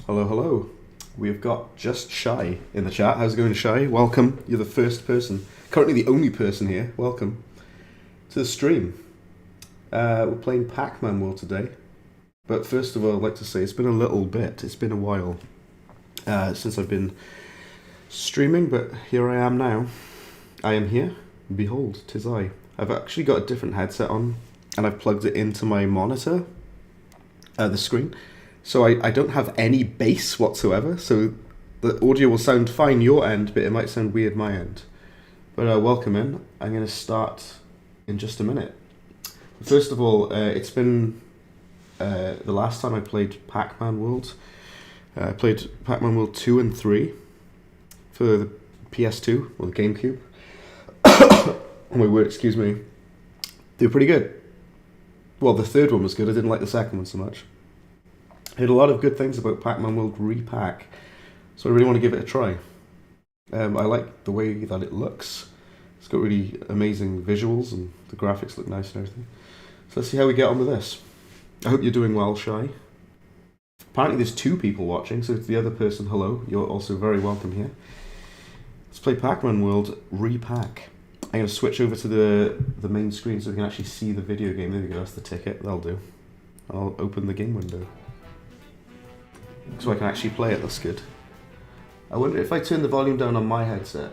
Hello, hello. We've got Just Shy in the chat. How's it going, Shy? Welcome. You're the first person, currently the only person here. Welcome to the stream. We're playing Pac-Man World today. But first of all, I'd like to say it's been a little bit. It's been a while since I've been streaming, but here I am now. I am here. Behold, 'tis I. I've actually got a different headset on, and I've plugged it into my monitor, the screen. So I don't have any bass whatsoever, so the audio will sound fine your end, but it might sound weird my end. But welcome in. I'm going to start in just a minute. First of all, it's been the last time I played Pac-Man World. I played Pac-Man World 2 and 3 for the PS2, or the GameCube. Oh my word, excuse me. They were pretty good. Well, the third one was good. I didn't like the second one so much. I heard a lot of good things about Pac-Man World Re-Pac, so I really want to give it a try. I like the way that it looks. It's got really amazing visuals and the graphics look nice and everything. So let's see how we get on with this. I hope you're doing well, Shy. Apparently there's 2 people watching, so to the other person, hello. You're also very welcome here. Let's play Pac-Man World Re-Pac. I'm going to switch over to the main screen so we can actually see the video game. There we go, that's the ticket. That'll do. I'll open the game window, so I can actually play it. That's good. I wonder if I turn the volume down on my headset.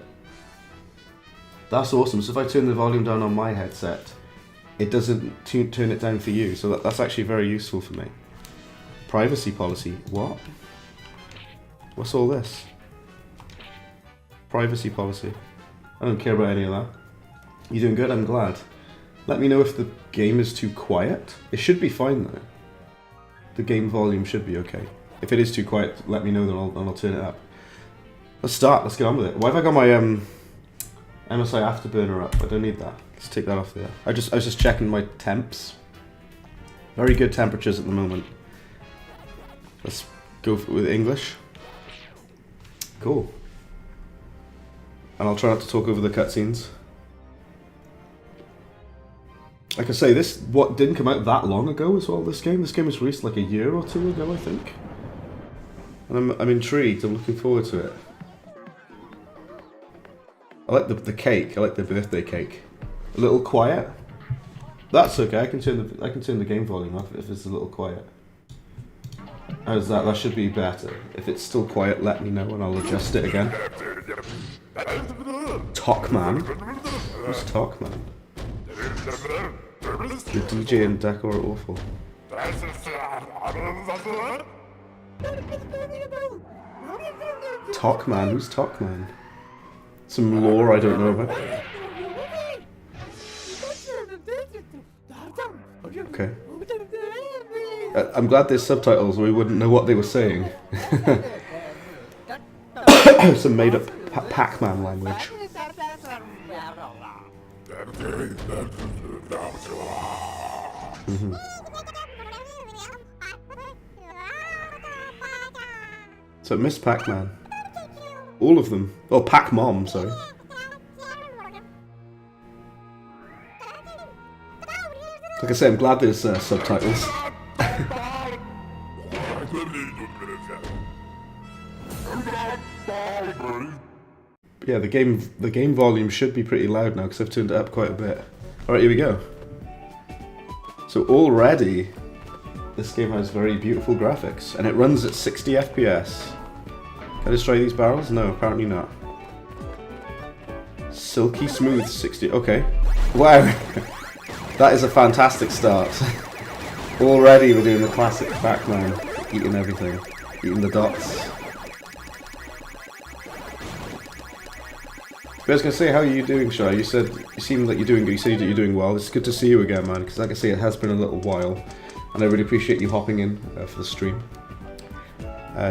That's awesome. So if I turn the volume down on my headset, it doesn't turn it down for you. So that's actually very useful for me. Privacy policy. What? What's all this? Privacy policy. I don't care about any of that. You doing good? I'm glad. Let me know if the game is too quiet. It should be fine though. The game volume should be okay. If it is too quiet, let me know, then I'll turn it up. Let's start, let's get on with it. Why have I got my MSI Afterburner up? I don't need that. Let's take that off there. I was just checking my temps. Very good temperatures at the moment. Let's go with English. Cool. And I'll try not to talk over the cutscenes. Like I say, this didn't come out that long ago as well, this game. This game was released like a year or 2 ago, I think. And I'm intrigued, I'm looking forward to it. I like the cake, I like the birthday cake. A little quiet? That's okay, I can turn the game volume off if it's a little quiet. How's that? That should be better. If it's still quiet, let me know and I'll adjust it again. Talkman? Who's Talkman? The DJ and Decor are awful. Talkman? Who's Talkman? Some lore I don't know about. Okay. I'm glad there's subtitles or we wouldn't know what they were saying. Some made up Pac-Man language. So Miss Pac-Man. All of them. Oh, Pac-Mom, sorry. Like I say, I'm glad there's subtitles. Yeah, the game volume should be pretty loud now because I've turned it up quite a bit. Alright, here we go. So already, this game has very beautiful graphics, and it runs at 60 FPS. Can I destroy these barrels? No, apparently not. Silky smooth 60, okay. Wow, that is a fantastic start. Already we're doing the classic Pac-Man, eating everything, eating the dots. I was going to say, how are you doing, Shy? You said, you seem like you're doing good, you said that you're doing well. It's good to see you again, man, because like I say, it has been a little while, and I really appreciate you hopping in for the stream.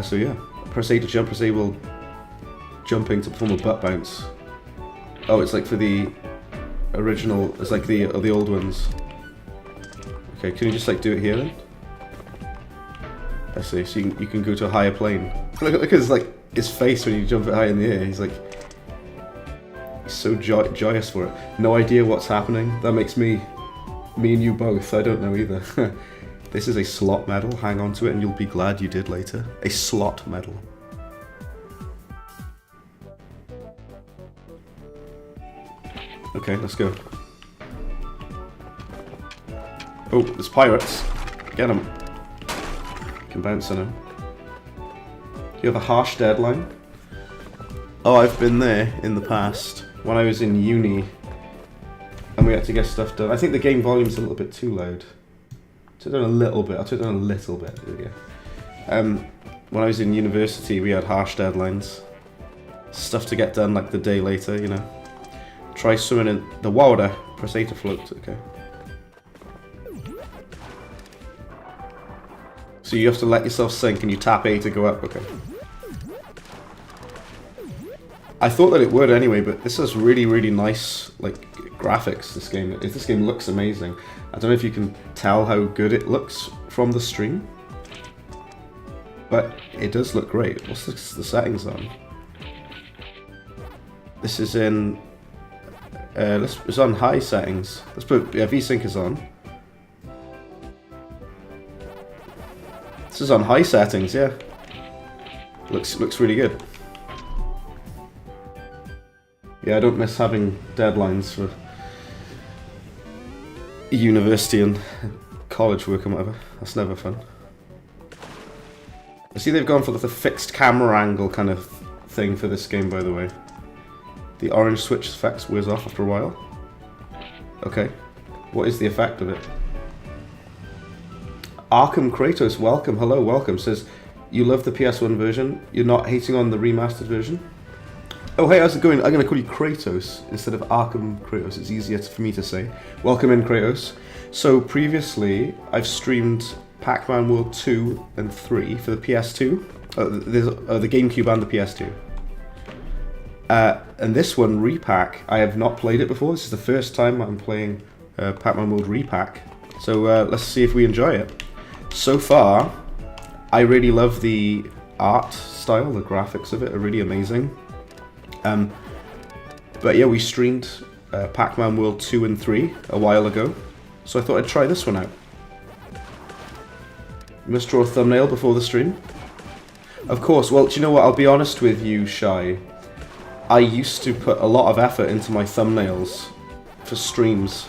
So yeah, press A to jump, press A while jumping to perform a butt bounce. Oh, it's like for the original, it's like the old ones. Okay, can you just like do it here then? I see, so you can go to a higher plane. Look at his face when you jump it high in the air, he's like, so joyous for it. No idea what's happening. That makes me and you both. I don't know either. This is a slot medal. Hang on to it and you'll be glad you did later. A slot medal. Okay, let's go. Oh, there's pirates. Get them. Can bounce on them. You have a harsh deadline. Oh, I've been there in the past when I was in uni and we had to get stuff done. I think the game volume's a little bit too loud. Turn it down a little bit. I'll turn it down a little bit. There we go. When I was in university, we had harsh deadlines. Stuff to get done like the day later, you know. Try swimming in the water. Press A to float. Okay. So you have to let yourself sink and you tap A to go up. Okay. I thought that it would anyway, but this has really, really nice like graphics. This game looks amazing. I don't know if you can tell how good it looks from the stream, but it does look great. What's the settings on? This is in. It's on high settings. Let's put VSync is on. This is on high settings, yeah. Looks really good. Yeah, I don't miss having deadlines for university and college work and whatever. That's never fun. I see they've gone for the fixed camera angle kind of thing for this game, by the way. The orange switch effect wears off after a while. Okay. What is the effect of it? Arkham Kratos, welcome. Hello, welcome. Says, you love the PS1 version. You're not hating on the remastered version? Oh, hey, how's it going? I'm going to call you Kratos instead of Arkham Kratos. It's easier for me to say. Welcome in, Kratos. So, previously, I've streamed Pac-Man World 2 and 3 for the PS2. The GameCube and the PS2. And this one, Re-Pac, I have not played it before. This is the first time I'm playing Pac-Man World Re-Pac. So let's see if we enjoy it. So far, I really love the art style, the graphics of it are really amazing. But yeah, we streamed Pac-Man World 2 and 3 a while ago, so I thought I'd try this one out. You must draw a thumbnail before the stream. Of course, well, do you know what, I'll be honest with you, Shy. I used to put a lot of effort into my thumbnails for streams,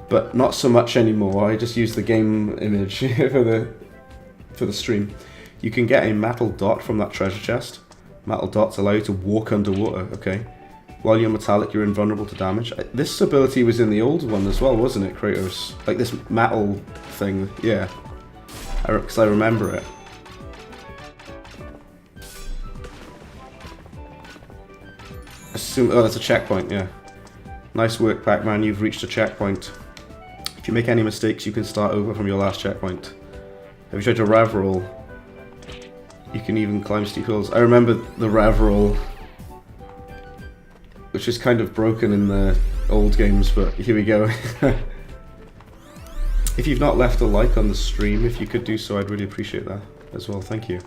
but not so much anymore. I just use the game image for the stream. You can get a metal dot from that treasure chest. Metal dots allow you to walk underwater, okay. While you're metallic, you're invulnerable to damage. This ability was in the old one as well, wasn't it, Kratos? Like this metal thing, yeah. Because I remember it. Oh, that's a checkpoint, yeah. Nice work, Pac-Man, you've reached a checkpoint. If you make any mistakes, you can start over from your last checkpoint. Have you tried to rev roll? You can even climb steep hills. I remember the rev roll, which is kind of broken in the old games, but here we go. If you've not left a like on the stream, if you could do so, I'd really appreciate that as well, thank you.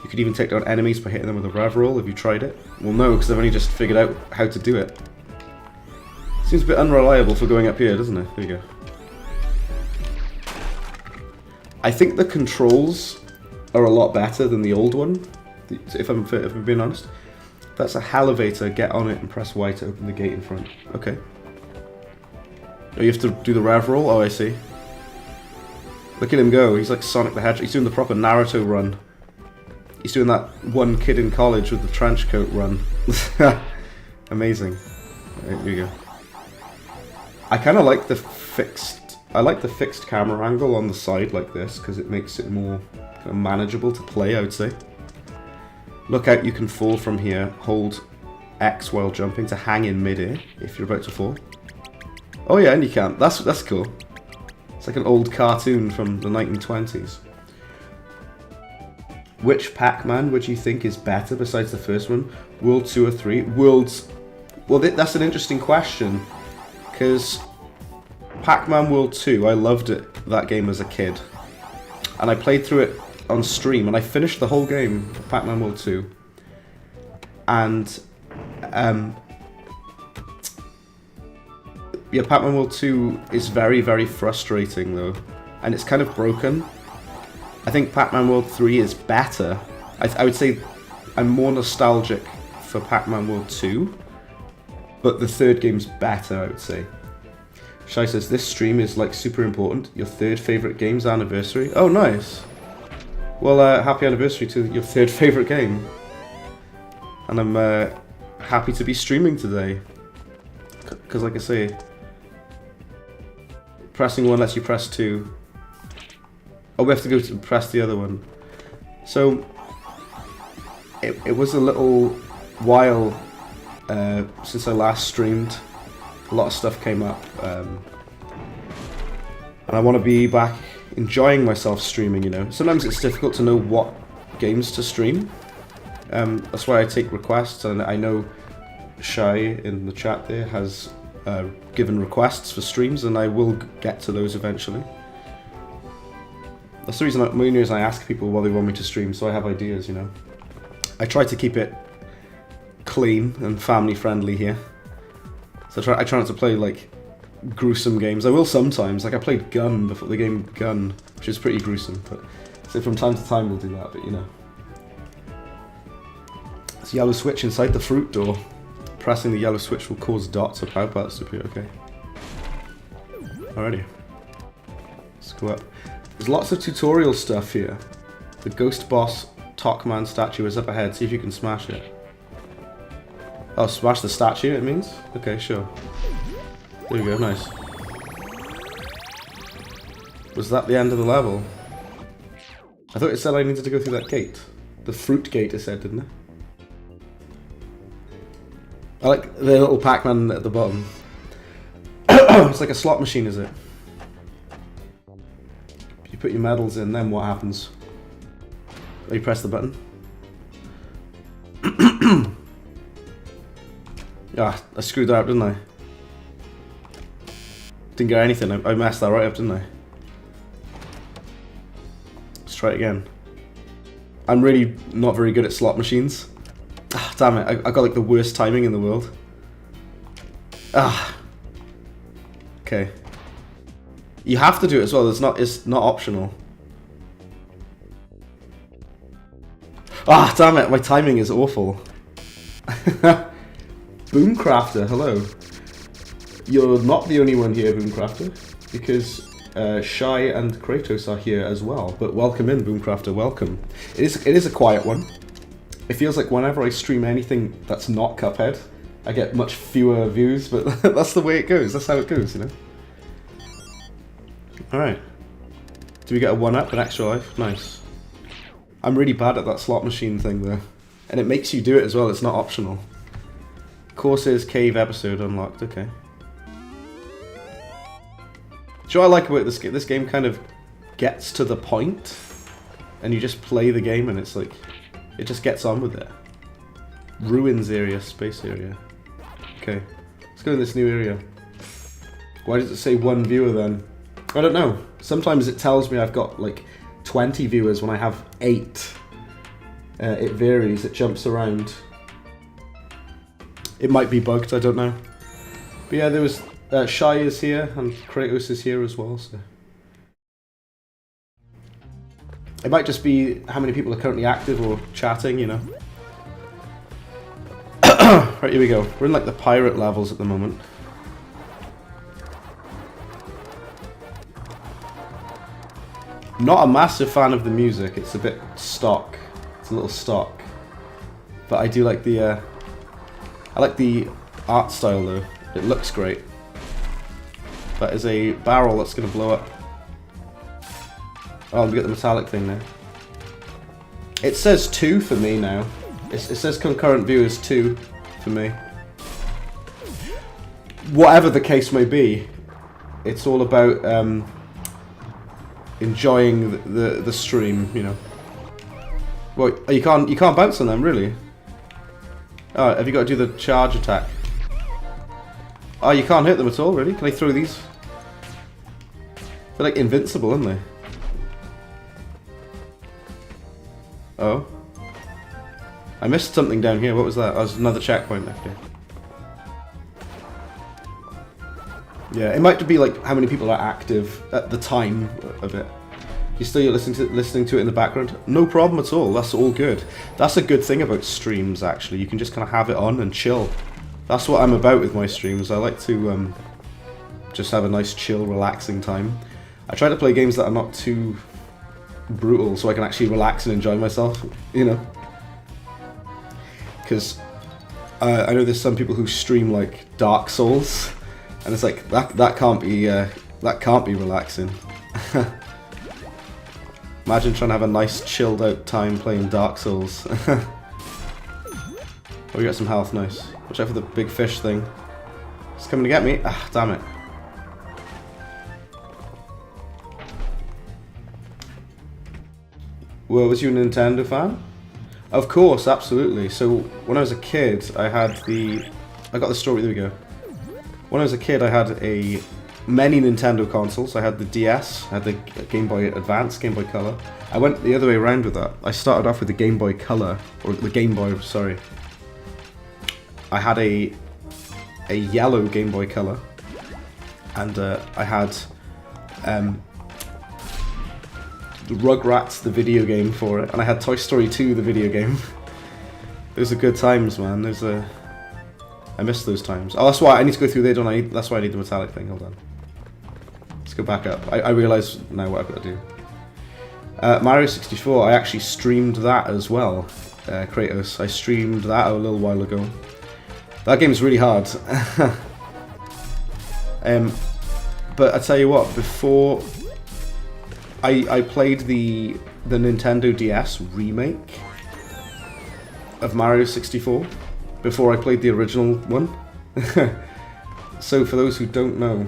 You could even take down enemies by hitting them with a rev roll. Have you tried it? Well, no, because I've only just figured out how to do it. Seems a bit unreliable for going up here, doesn't it? There you go. I think the controls are a lot better than the old one, if I'm being honest. That's a elevator. Get on it and press Y to open the gate in front. Okay. Oh, you have to do the rev roll? Oh, I see. Look at him go. He's like Sonic the Hedgehog. He's doing the proper Naruto run. He's doing that one kid in college with the trench coat run. Amazing. There you go. I kind of like the fixed camera angle on the side like this because it makes it more kind of manageable to play, I would say. Look out, you can fall from here. Hold X while jumping to hang in mid-air if you're about to fall. Oh yeah, and you can. That's cool. It's like an old cartoon from the 1920s. Which Pac-Man would you think is better besides the first one? World 2 or 3? Worlds... Well, that's an interesting question. Because Pac-Man World 2, I loved that game as a kid. And I played through it on stream, and I finished the whole game of Pac-Man World 2. And... yeah, Pac-Man World 2 is very, very frustrating, though. and it's kind of broken. I think Pac-Man World 3 is better. I would say I'm more nostalgic for Pac-Man World 2, but the third game's better, I would say. Shai says, this stream is like super important. Your third favourite game's anniversary. Oh, nice. Well, happy anniversary to your third favourite game. And I'm happy to be streaming today. Because like I say, pressing 1 lets you press 2. Oh, we have to go to press the other one. So, it was a little while since I last streamed. A lot of stuff came up. And I want to be back enjoying myself streaming, you know. Sometimes it's difficult to know what games to stream. That's why I take requests, and I know Shai in the chat there has given requests for streams, and I will get to those eventually. That's the reason, main reason I ask people what they want me to stream, so I have ideas, you know. I try to keep it clean and family friendly here. So I try not to play like gruesome games. I will sometimes, like I played Gun before, the game Gun, which is pretty gruesome, but so from time to time we'll do that, but you know. It's a yellow switch inside the fruit door. Pressing the yellow switch will cause dots or power parts to appear, okay. Alrighty. Let's go up. There's lots of tutorial stuff here. The ghost boss Talkman statue is up ahead, see if you can smash it. Oh, smash the statue, it means? Okay, sure. There we go, nice. Was that the end of the level? I thought it said I needed to go through that gate. The fruit gate, it said, didn't it? I like the little Pac-Man at the bottom. It's like a slot machine, is it? If you put your medals in, then what happens? Oh, you press the button. Ah, I screwed that up, didn't I? Didn't get anything. I messed that right up, didn't I? Let's try it again. I'm really not very good at slot machines. Ah, damn it, I got like the worst timing in the world. Ah. Okay. You have to do it as well, it's not optional. Ah, damn it, my timing is awful. Boomcrafter, hello. You're not the only one here, Boomcrafter, because Shai and Kratos are here as well. But welcome in, Boomcrafter, welcome. It is a quiet one. It feels like whenever I stream anything that's not Cuphead, I get much fewer views, but that's the way it goes. That's how it goes, you know? Alright. Do we get a 1-up, an extra life? Nice. I'm really bad at that slot machine thing, though. And it makes you do it as well, it's not optional. Courses Cave episode unlocked, okay. Do you know what I like about this game? This game kind of gets to the point, and you just play the game and it's like, it just gets on with it. Ruins area, space area. Okay, let's go in this new area. Why does it say 1 viewer then? I don't know. Sometimes it tells me I've got like 20 viewers when I have 8. It varies, it jumps around. It might be bugged, I don't know. But yeah, there was Shai is here and Kratos is here as well, so. It might just be how many people are currently active or chatting, you know. Right, here we go. We're in like the pirate levels at the moment. Not a massive fan of the music, it's a bit stock. It's a little stock. But I do like the I like the art style though. It looks great. That is a barrel that's gonna blow up. Oh, we got the metallic thing there. It says 2 for me now. It says concurrent viewers 2 for me. Whatever the case may be, it's all about enjoying the stream, you know. Well, you can't bounce on them, really. Oh, have you got to do the charge attack? Oh, you can't hit them at all, really? Can I throw these? They're like invincible, aren't they? Oh. I missed something down here. What was that? Oh, it was another checkpoint. Okay. Yeah, it might be like how many people are active at the time of it. You're still listening to it in the background? No problem at all. That's all good. That's a good thing about streams, actually. You can just kind of have it on and chill. That's what I'm about with my streams. I like to just have a nice, chill, relaxing time. I try to play games that are not too brutal, so I can actually relax and enjoy myself, you know? Because I know there's some people who stream like Dark Souls, and it's like that can't be relaxing. Imagine trying to have a nice chilled out time playing Dark Souls. Oh, we got some health, nice. Watch out for the big fish thing. It's coming to get me. Ah, damn it. Well, was you a Nintendo fan? Of course, absolutely. So when I was a kid, I got the story, there we go. When I was a kid, I had many Nintendo consoles. I had the DS, I had the Game Boy Advance, Game Boy Color. I went the other way around with that. I started off with the Game Boy Color, or the Game Boy, sorry. I had a yellow Game Boy Color, and I had Rugrats, the video game for it, and I had Toy Story 2, the video game. Those are good times, man. I miss those times. Oh, that's why I need to go through there, don't I? That's why I need the metallic thing. Hold on. Let's go back up. I realise now what I've got to do. Mario 64, I actually streamed that as well. Kratos, I streamed that a little while ago. That game's really hard. But I tell you what, before I played the Nintendo DS remake of Mario 64 before I played the original one. So for those who don't know,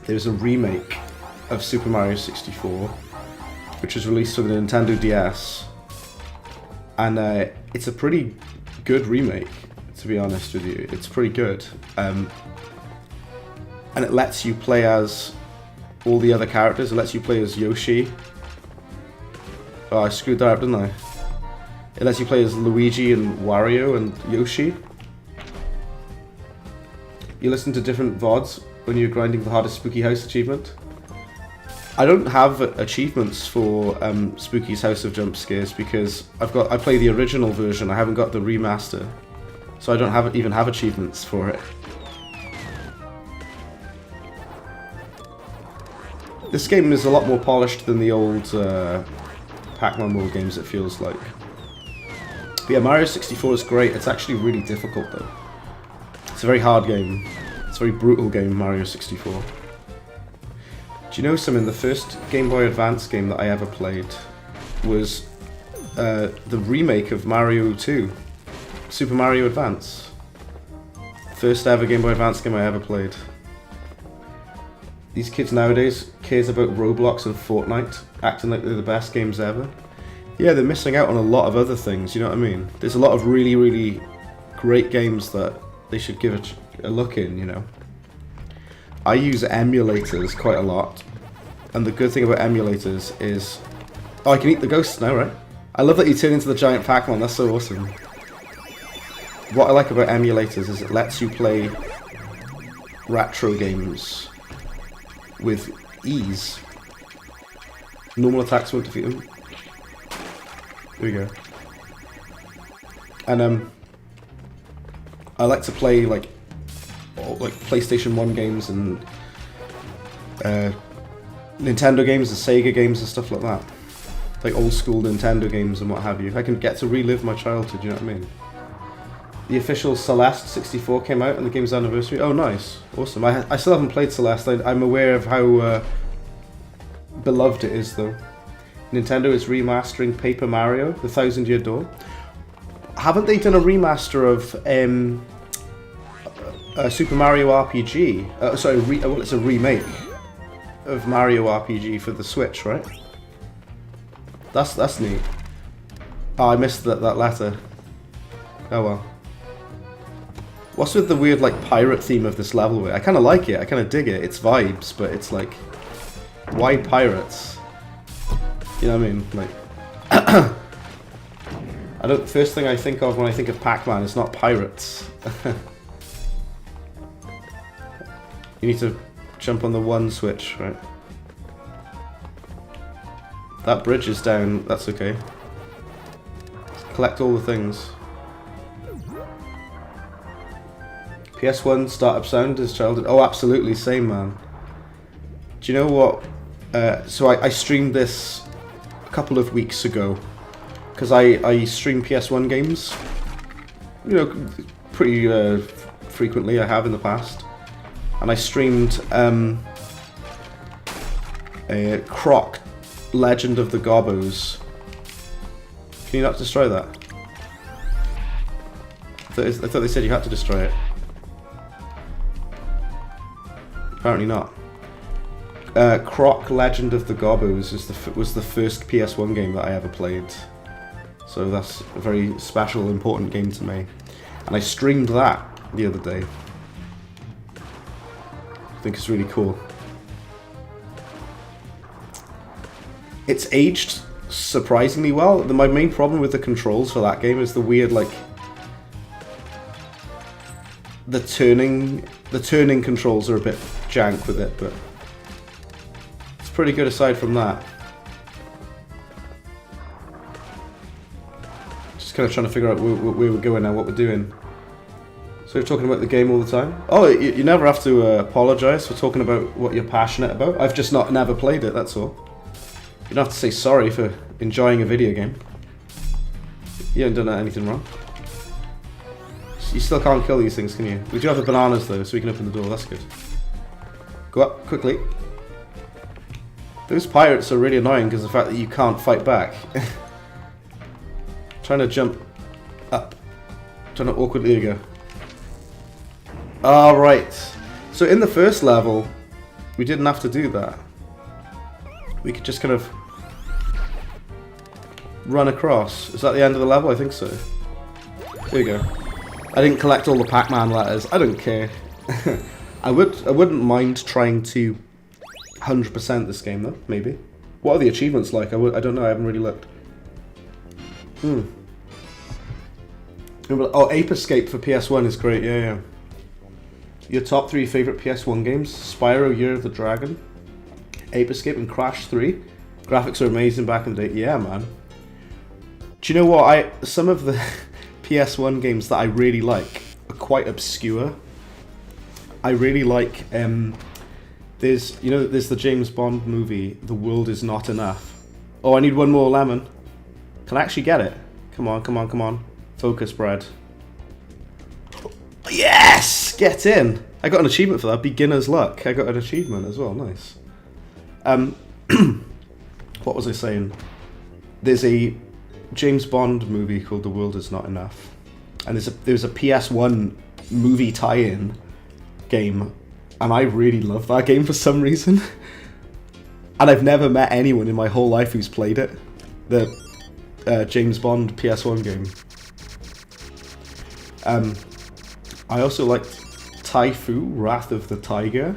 there's a remake of Super Mario 64 which was released for the Nintendo DS, and it's a pretty good remake, to be honest with you. It's pretty good, and it lets you play as all the other characters. It lets you play as Yoshi. Oh, I screwed that up, didn't I? It lets you play as Luigi and Wario and Yoshi. You listen to different VODs when you're grinding the hardest Spooky House achievement. I don't have achievements for Spooky's House of Jump Scares because I play the original version. I haven't got the remaster, so I don't even have achievements for it. This game is a lot more polished than the old Pac-Man World games, it feels like. But yeah, Mario 64 is great. It's actually really difficult though. It's a very hard game. It's a very brutal game, Mario 64. Do you know something? The first Game Boy Advance game that I ever played was the remake of Mario 2, Super Mario Advance. First ever Game Boy Advance game I ever played. These kids nowadays cares about Roblox and Fortnite, acting like they're the best games ever. Yeah, they're missing out on a lot of other things, you know what I mean? There's a lot of really, really great games that they should give a look in, you know? I use emulators quite a lot, and the good thing about emulators is... Oh, I can eat the ghosts now, right? I love that you turn into the giant Pac-Man, that's so awesome. What I like about emulators is it lets you play retro games with ease. Normal attacks won't defeat them. There we go. And I like to play like PlayStation 1 games and Nintendo games and Sega games and stuff like that. Like old school Nintendo games and what have you. I can get to relive my childhood, you know what I mean? The official Celeste 64 came out on the game's anniversary. Oh, nice. Awesome. I still haven't played Celeste. I'm aware of how beloved it is, though. Nintendo is remastering Paper Mario, The 1,000-Year Door. Haven't they done a remaster of Super Mario RPG? Well, it's a remake of Mario RPG for the Switch, right? That's neat. Oh, I missed that letter. Oh well. What's with the weird like pirate theme of this level? I kind of like it. I kind of dig it. It's vibes, but it's like, why pirates? You know what I mean? Like, first thing I think of when I think of Pac-Man is not pirates. You need to jump on the 1 switch, right? That bridge is down, that's okay. Collect all the things. PS1 startup sound is childhood. Oh, absolutely, same, man. Do you know what? So I streamed this a couple of weeks ago. Because I stream PS1 games. You know, pretty frequently, I have in the past. And I streamed Croc, Legend of the Gobbos. Can you not destroy that? I thought they said you had to destroy it. Apparently not. Croc, Legend of the Gobbos was the first PS1 game that I ever played. So that's a very special, important game to me. And I streamed that the other day. I think it's really cool. It's aged surprisingly well. My main problem with the controls for that game is the weird, like, the turning controls are a bit jank with it, but it's pretty good aside from that. Just kind of trying to figure out where we're going now, what we're doing. So you're talking about the game all the time? Oh, you never have to apologise for talking about what you're passionate about. I've just never played it, that's all. You don't have to say sorry for enjoying a video game. You haven't done anything wrong. You still can't kill these things, can you? We do have the bananas though, so we can open the door, that's good. Go up, quickly. Those pirates are really annoying because of the fact that you can't fight back. Trying to jump up. Trying to awkwardly, there you go. Alright. So in the first level, we didn't have to do that. We could just kind of run across. Is that the end of the level? I think so. There you go. I didn't collect all the Pac-Man letters. I don't care. I wouldn't mind trying to 100% this game though. Maybe. What are the achievements like? I don't know. I haven't really looked. Oh, Ape Escape for PS1 is great. Yeah. Your top 3 favorite PS1 games: Spyro, Year of the Dragon, Ape Escape, and Crash 3. Graphics are amazing back in the day. Yeah, man. Do you know what? Some of the PS1 games that I really like are quite obscure. I really like, there's the James Bond movie, The World Is Not Enough. Oh, I need one more lemon. Can I actually get it? Come on. Focus, Brad. Yes! Get in! I got an achievement for that. Beginner's luck. I got an achievement as well. Nice. What was I saying? There's a James Bond movie called The World Is Not Enough, and there's a PS1 movie tie-in game, and I really love that game for some reason. And I've never met anyone in my whole life who's played it. The James Bond PS1 game. I also liked Taifu, Wrath of the Tiger,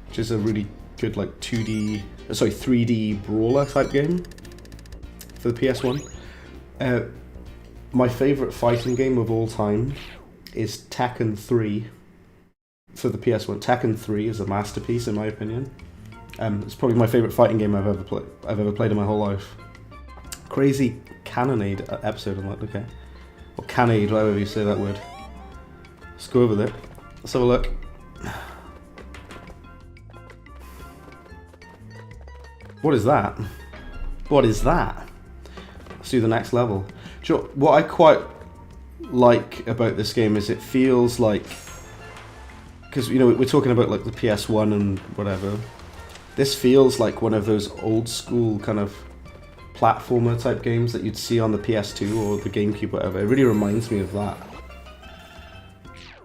which is a really good like 3D brawler type game for the PS1. My favourite fighting game of all time is Tekken 3 for the PS1. Tekken 3 is a masterpiece in my opinion. It's probably my favourite fighting game I've ever played in my whole life. Crazy cannonade episode on that, okay? Or cannade, however you say that word. Let's go over there. Let's have a look. What is that? What is that? Let's do the next level. Do you know, what I quite like about this game is it feels like, because we're talking about like the PS1 and whatever. This feels like one of those old school kind of platformer type games that you'd see on the PS2 or the GameCube, whatever. It really reminds me of that.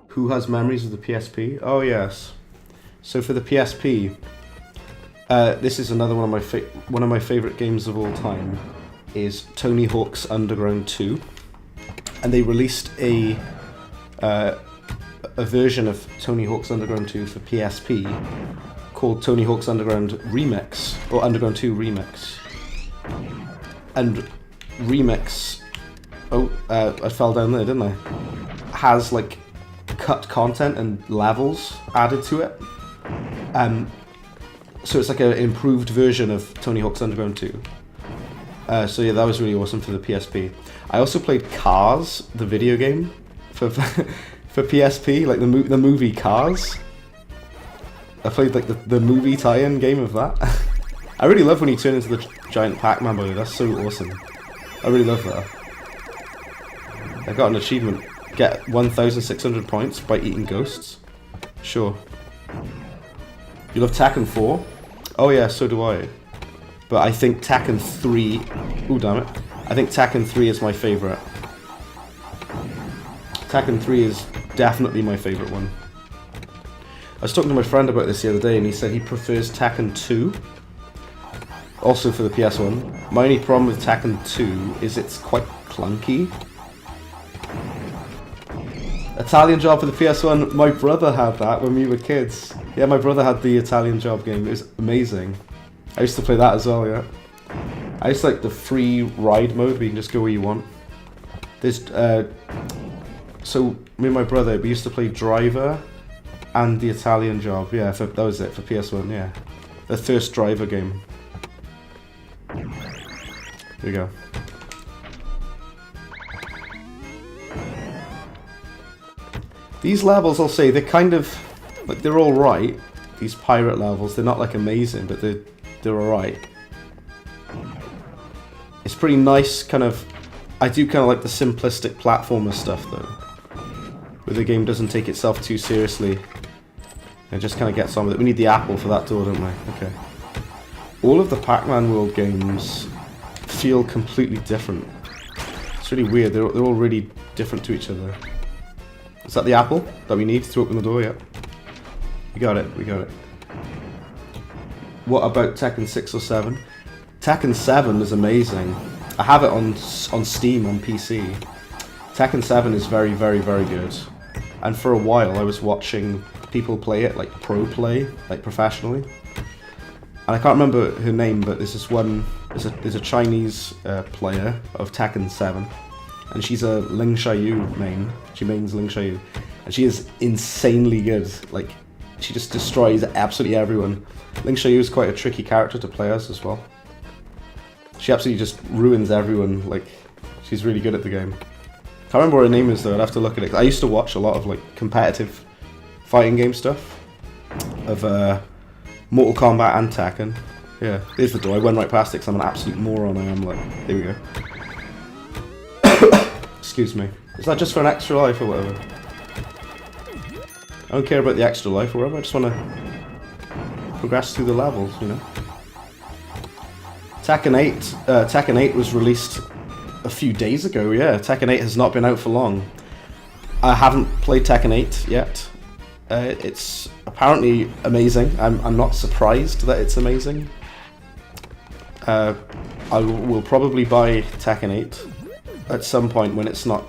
Who has memories of the PSP? Oh yes. So for the PSP, this is another one of my favorite games of all time. Is Tony Hawk's Underground 2, and they released a version of Tony Hawk's Underground 2 for PSP called Tony Hawk's Underground Remix, or Underground 2 Remix. And Remix, I fell down there, didn't I? Has like cut content and levels added to it. So it's like an improved version of Tony Hawk's Underground 2. So yeah, that was really awesome for the PSP. I also played Cars, the video game, for PSP, like the movie Cars. I played like the movie tie-in game of that. I really love when you turn into the giant Pac-Man boy. That's so awesome. I really love that. I got an achievement. Get 1,600 points by eating ghosts. Sure. You love Tekken 4? Oh yeah, so do I. But I think Tekken 3... Ooh, damn it. I think Tekken 3 is my favourite. Tekken 3 is definitely my favourite one. I was talking to my friend about this the other day and he said he prefers Tekken 2. Also for the PS1. My only problem with Tekken 2 is it's quite clunky. Italian Job for the PS1. My brother had that when we were kids. Yeah, my brother had the Italian Job game. It was amazing. I used to play that as well, yeah. I used to like the free ride mode where you can just go where you want. There's, so me and my brother, we used to play Driver and the Italian Job. Yeah, that was it for PS1, yeah. The first Driver game. Here we go. These levels, I'll say, they're kind of, like, they're alright. These pirate levels, they're not, like, amazing, but they're alright. It's pretty nice, kind of, I do kind of like the simplistic platformer stuff, though. Where the game doesn't take itself too seriously. And just kind of gets on with it. We need the apple for that door, don't we? Okay. All of the Pac-Man World games feel completely different. It's really weird, they're all really different to each other. Is that the apple that we need to open the door? Yep. We got it, we got it. What about Tekken 6 or 7? Tekken 7 is amazing. I have it on Steam on PC. Tekken 7 is very, very, very good. And for a while I was watching people play it, like pro play, like professionally. And I can't remember her name, but there's this one, there's a Chinese player of Tekken 7. And she's a Ling Xiaoyu main. She mains Ling Xiaoyu. And she is insanely good. Like, she just destroys absolutely everyone. Ling Xiaoyu is quite a tricky character to play as well. She absolutely just ruins everyone. Like, she's really good at the game. Can't remember what her name is though, I'd have to look at it. I used to watch a lot of like competitive fighting game stuff. Of Mortal Kombat and Tekken. Yeah, there's the door. I went right past it because I'm an absolute moron. I am, like, here we go. Excuse me. Is that just for an extra life or whatever? I don't care about the extra life or whatever, I just want to progress through the levels, you know? Tekken 8 was released a few days ago, yeah. Tekken 8 has not been out for long. I haven't played Tekken 8 yet. It's apparently amazing. I'm not surprised that it's amazing. I will probably buy Tekken 8 at some point when it's not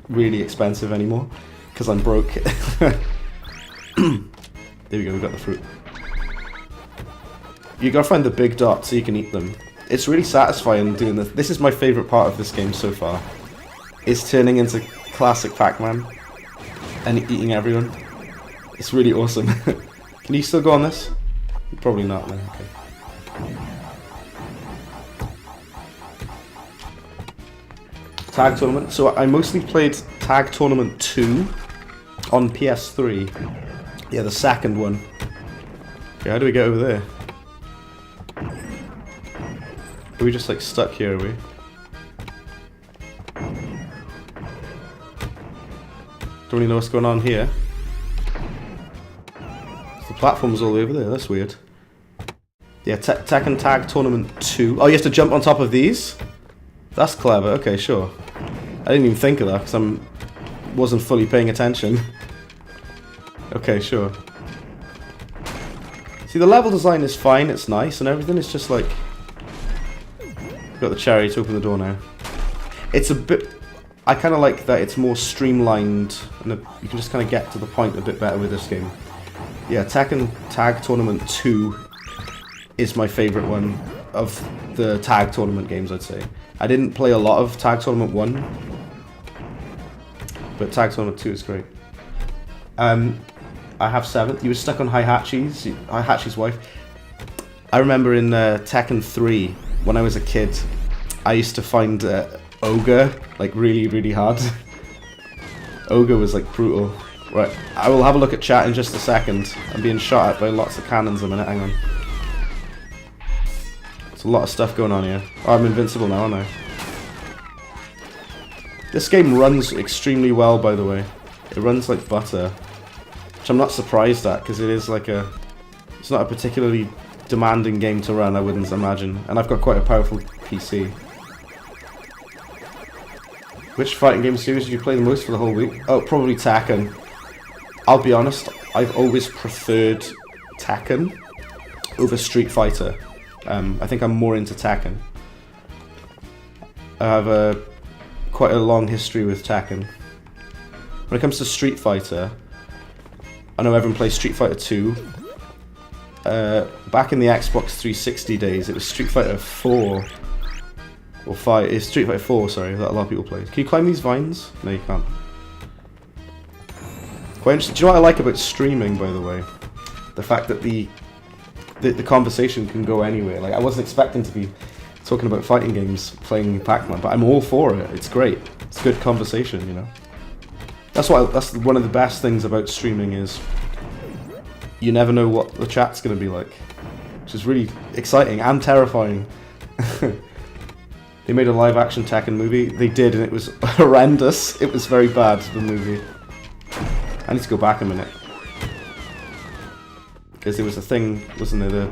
really expensive anymore, because I'm broke. There we go, we got the fruit. You gotta find the big dots so you can eat them. It's really satisfying doing this. This is my favourite part of this game so far. Is turning into classic Pac-Man and eating everyone. It's really awesome. Can you still go on this? Probably not, man. Okay. Tag Tournament. So I mostly played Tag Tournament 2 on PS3. Yeah, the second one. Okay, how do we get over there? Are we just like stuck here, are we? Don't really know what's going on here. The platform's all over there, that's weird. Yeah, Tekken Tag Tournament 2. Oh, you have to jump on top of these? That's clever, okay, sure. I didn't even think of that because I wasn't fully paying attention. Okay, sure. See, the level design is fine, it's nice and everything, it's just like... Got the cherry to open the door now. It's a bit... I kind of like that it's more streamlined and you can just kind of get to the point a bit better with this game. Yeah, Tekken Tag Tournament 2 is my favourite one of the Tag Tournament games, I'd say. I didn't play a lot of Tag Tournament 1, but Tag Tournament 2 is great. I have 7th. You were stuck on Heihachi's wife. I remember in Tekken 3, when I was a kid, I used to find Ogre like really, really hard. Ogre was like brutal. Right, I will have a look at chat in just a second. I'm being shot at by lots of cannons a minute, hang on. There's a lot of stuff going on here. Oh, I'm invincible now, aren't I? This game runs extremely well, by the way. It runs like butter. Which I'm not surprised at, because it is like a... It's not a particularly demanding game to run, I wouldn't imagine. And I've got quite a powerful PC. Which fighting game series did you play the most for the whole week? Oh, probably Tekken. I'll be honest, I've always preferred Tekken over Street Fighter. I think I'm more into Tekken. I have quite a long history with Tekken. When it comes to Street Fighter, I know everyone plays Street Fighter 2. Back in the Xbox 360 days, it was Street Fighter 4. Or 5. It's Street Fighter 4, sorry, that a lot of people play. Can you climb these vines? No, you can't. Quite interesting. Do you know what I like about streaming, by the way? The fact that the conversation can go anywhere. Like, I wasn't expecting to be talking about fighting games, playing Pac-Man, but I'm all for it. It's great. It's good conversation, you know. That's one of the best things about streaming is you never know what the chat's going to be like, which is really exciting and terrifying. They made a live-action Tekken movie. They did, and it was horrendous. It was very bad, the movie. I need to go back a minute. Because there was a thing, wasn't there?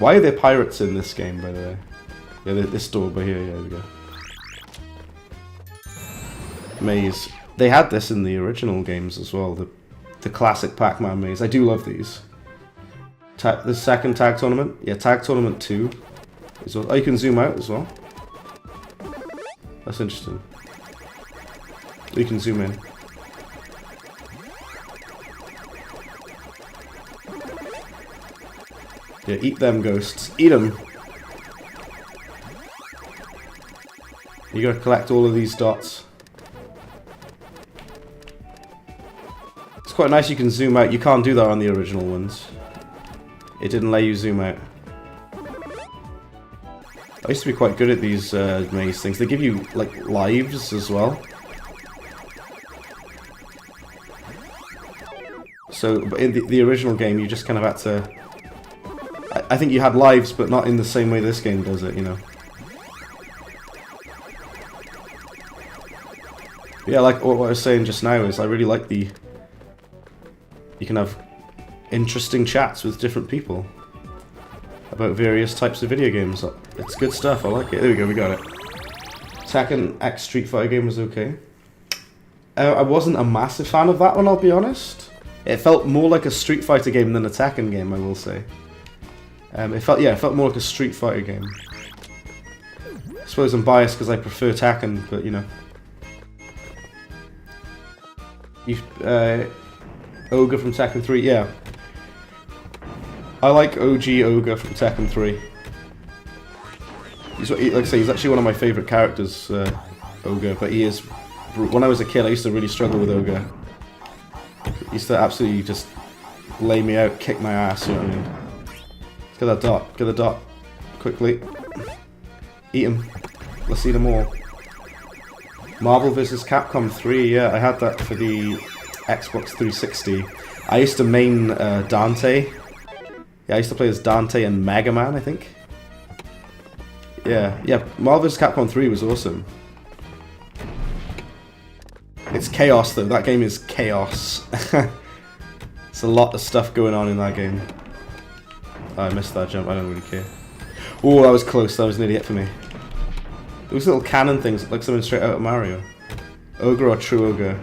Why are there pirates in this game, by the way? Yeah, this door over here, yeah, there we go. Maze. They had this in the original games as well, the classic Pac-Man maze. I do love these. The second tag tournament? Yeah, tag tournament 2. Oh, you can zoom out as well. That's interesting. You can zoom in. Yeah, eat them ghosts. Eat them! You gotta collect all of these dots. It's quite nice you can zoom out. You can't do that on the original ones. It didn't let you zoom out. I used to be quite good at these maze things. They give you, like, lives as well. So, but in the original game, you just kind of had to... I think you had lives, but not in the same way this game does it, you know. Yeah, like what I was saying just now is I really like the... You can have interesting chats with different people about various types of video games. It's good stuff, I like it. There we go, we got it. Tekken X Street Fighter game was okay. I wasn't a massive fan of that one, I'll be honest. It felt more like a Street Fighter game than a Tekken game, I will say. It felt more like a Street Fighter game. I suppose I'm biased because I prefer Tekken, but you know. Ogre from Tekken 3, yeah. I like OG Ogre from Tekken 3. Like I say, he's actually one of my favourite characters, Ogre, but he is... When I was a kid, I used to really struggle with Ogre. He used to absolutely just lay me out, kick my ass, you know what I mean? Get that dot, get the dot. Quickly. Eat him. Let's eat them all. Marvel vs. Capcom 3, yeah, I had that for the Xbox 360. I used to main Dante. Yeah, I used to play as Dante and Mega Man, I think. Yeah, Marvel vs. Capcom 3 was awesome. It's chaos though, that game is chaos. There's a lot of stuff going on in that game. Oh, I missed that jump, I don't really care. Oh, that was close, that was nearly it for me. Those little cannon things look like something straight out of Mario. Ogre or True Ogre?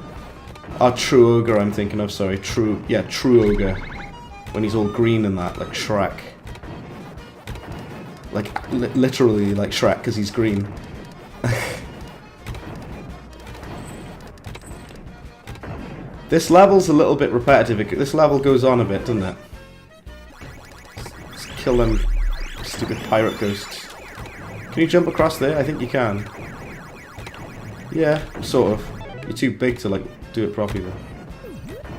Oh, True Ogre I'm thinking of, sorry. True Ogre. When he's all green and that, like Shrek. Like, literally like Shrek, because he's green. This level's a little bit repetitive. This level goes on a bit, doesn't it? Let's kill them stupid pirate ghosts. Can you jump across there? I think you can. Yeah, sort of. You're too big to, like, do it properly though.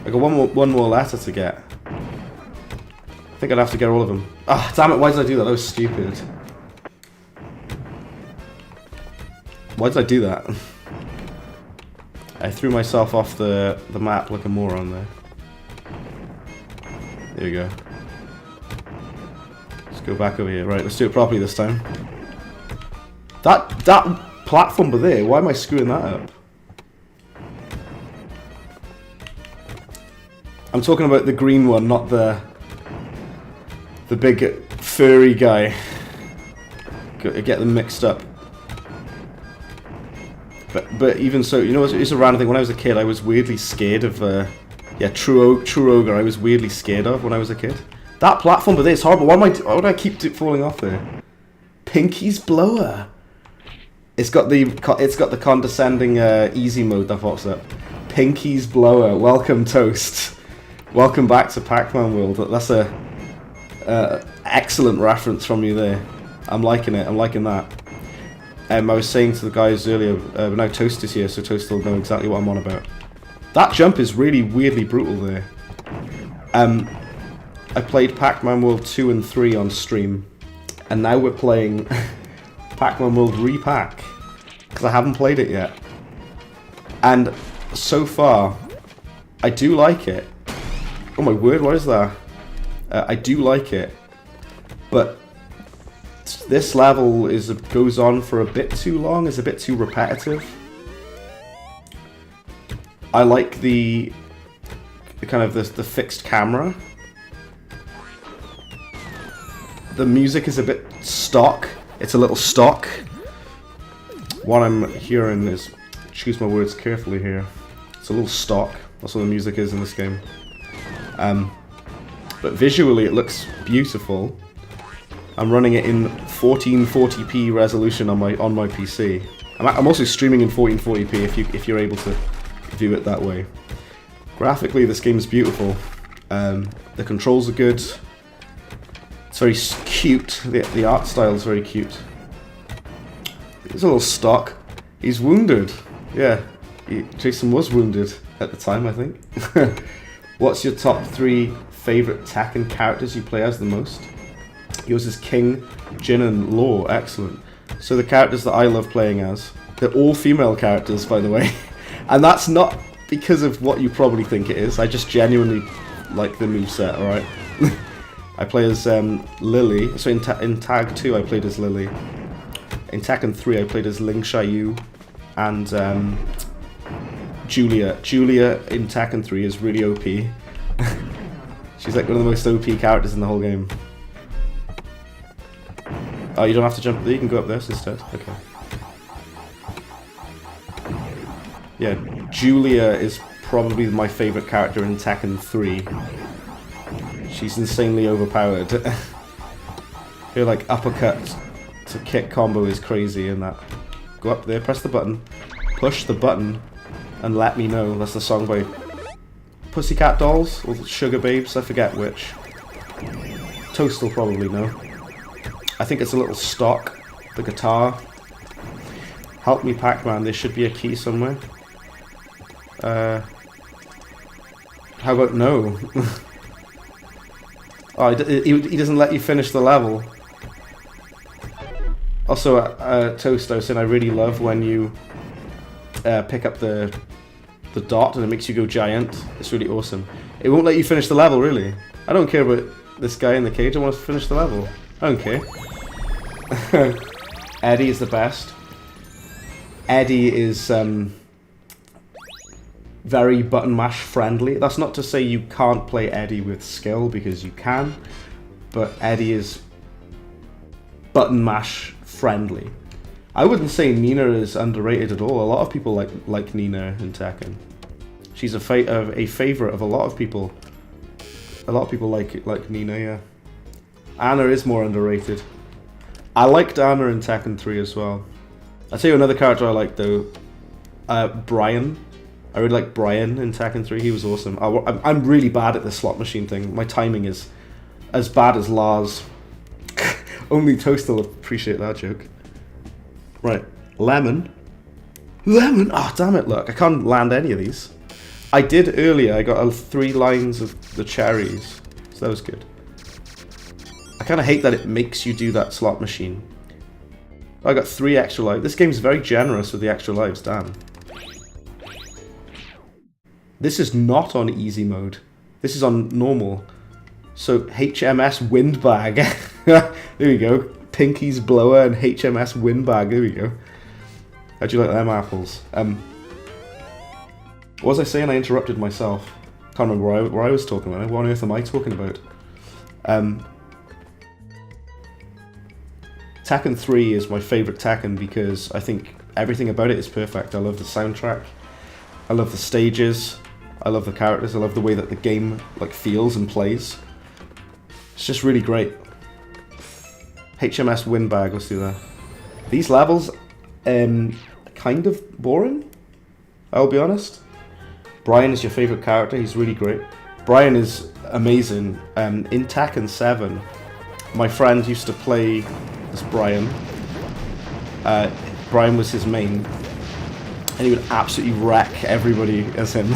I got one more letter to get. I think I'd have to get all of them. Ah, damn it! Why did I do that? That was stupid. Why did I do that? I threw myself off the map like a moron there. There we go. Let's go back over here. Right, let's do it properly this time. That platform over there, why am I screwing that up? I'm talking about the green one, not the big furry guy. Get them mixed up. But even so, you know, it's a random thing. When I was a kid, I was weirdly scared of True Ogre. I was weirdly scared of when I was a kid. That platform, but it's horrible. Why do I keep falling off there? Pinky's blower. It's got the condescending easy mode that pops up. Pinky's blower. Welcome, Toast. Welcome back to Pac-Man World. That's a excellent reference from you there. I'm liking it. I'm liking that. I was saying to the guys earlier, but now Toast is here, so Toast will know exactly what I'm on about. That jump is really weirdly brutal there. I played Pac-Man World 2 and 3 on stream, and now we're playing Pac-Man World Re-Pac, because I haven't played it yet. And so far, I do like it. Oh my word, what is that? I do like it, but this level goes on for a bit too long, is a bit too repetitive. I like the kind of the fixed camera. The music is a bit stock. It's a little stock. What I'm hearing is, choose my words carefully here. It's a little stock. That's what the music is in this game. But visually it looks beautiful. I'm running it in 1440p resolution on my PC. I'm also streaming in 1440p if you're able to view it that way. Graphically, this game is beautiful. The controls are good. It's very cute. The art style is very cute. It's a little stock. He's wounded. Yeah, Jason was wounded at the time, I think. What's your top 3 favorite Tekken characters you play as the most? Yours is King, Jin, and Law. Excellent. So the characters that I love playing as, they're all female characters, by the way. And that's not because of what you probably think it is. I just genuinely like the moveset, alright? I play as Lily. So in Tag 2 I played as Lily. In Tekken 3 I played as Ling Xiaoyu and Julia. Julia in Tekken 3 is really OP. She's like one of the most OP characters in the whole game. Oh, you don't have to jump there, you can go up this instead. Okay. Yeah, Julia is probably my favourite character in Tekken 3. She's insanely overpowered. Her like uppercut to kick combo is crazy in that. Go up there, press the button, push the button, and let me know. That's the song by Pussycat Dolls or Sugar Babes, I forget which. Toast will probably know. I think it's a little stock, the guitar. Help me, Pac-Man, there should be a key somewhere. How about no? Oh, he doesn't let you finish the level. Also, Toast, I was saying I really love when you pick up the dot and it makes you go giant. It's really awesome. It won't let you finish the level, really. I don't care about this guy in the cage, I want to finish the level. I don't care. Eddie is the best. Eddie is very button mash friendly. That's not to say you can't play Eddie with skill, because you can, but Eddie is button mash friendly. I wouldn't say Nina is underrated at all. A lot of people like Nina in Tekken. She's a favorite of a lot of people. A lot of people like Nina, yeah. Anna is more underrated. I liked Anna in Tekken 3 as well. I'll tell you another character I like though. Brian. I really like Brian in Tekken 3. He was awesome. I'm really bad at the slot machine thing. My timing is as bad as Lars. Only Toast will appreciate that joke. Right, Lemon. Lemon! Oh, damn it, look. I can't land any of these. I did earlier. I got 3 lines of the cherries, so that was good. I kind of hate that it makes you do that slot machine. I got 3 extra lives. This game's very generous with the extra lives, damn. This is not on easy mode. This is on normal. So HMS Windbag. There we go. Pinky's Blower and HMS Windbag. There we go. How'd you like them apples? What was I saying? I interrupted myself. Can't remember where I was talking about. What on earth am I talking about? Tekken 3 is my favourite Tekken because I think everything about it is perfect. I love the soundtrack. I love the stages. I love the characters. I love the way that the game like feels and plays. It's just really great. HMS Windbag, let's do that. These levels, kind of boring, I'll be honest. Brian is your favourite character, he's really great. Brian is amazing. In Tekken 7, my friend used to play as Brian. Brian was his main, and he would absolutely wreck everybody as him.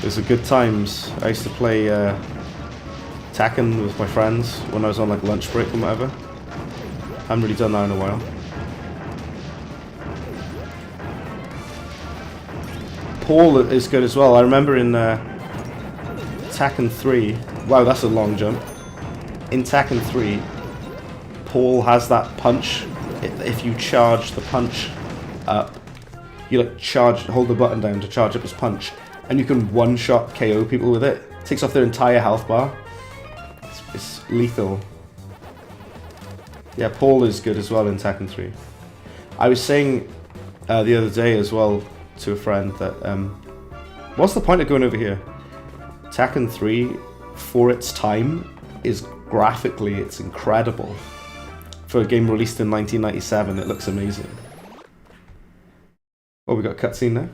Those were good times. I used to play Tekken with my friends when I was on like lunch break or whatever. Haven't really done that in a while. Paul is good as well. I remember in Tekken 3, wow, that's a long jump. In Tekken 3, Paul has that punch. If you charge the punch up, you like hold the button down to charge up his punch, and you can one-shot KO people with it. Takes off their entire health bar. It's lethal. Yeah, Paul is good as well in Tekken 3. I was saying the other day as well to a friend that what's the point of going over here? Tekken 3, for its time, is graphically, it's incredible. For a game released in 1997, it looks amazing. Oh, we got a cutscene now.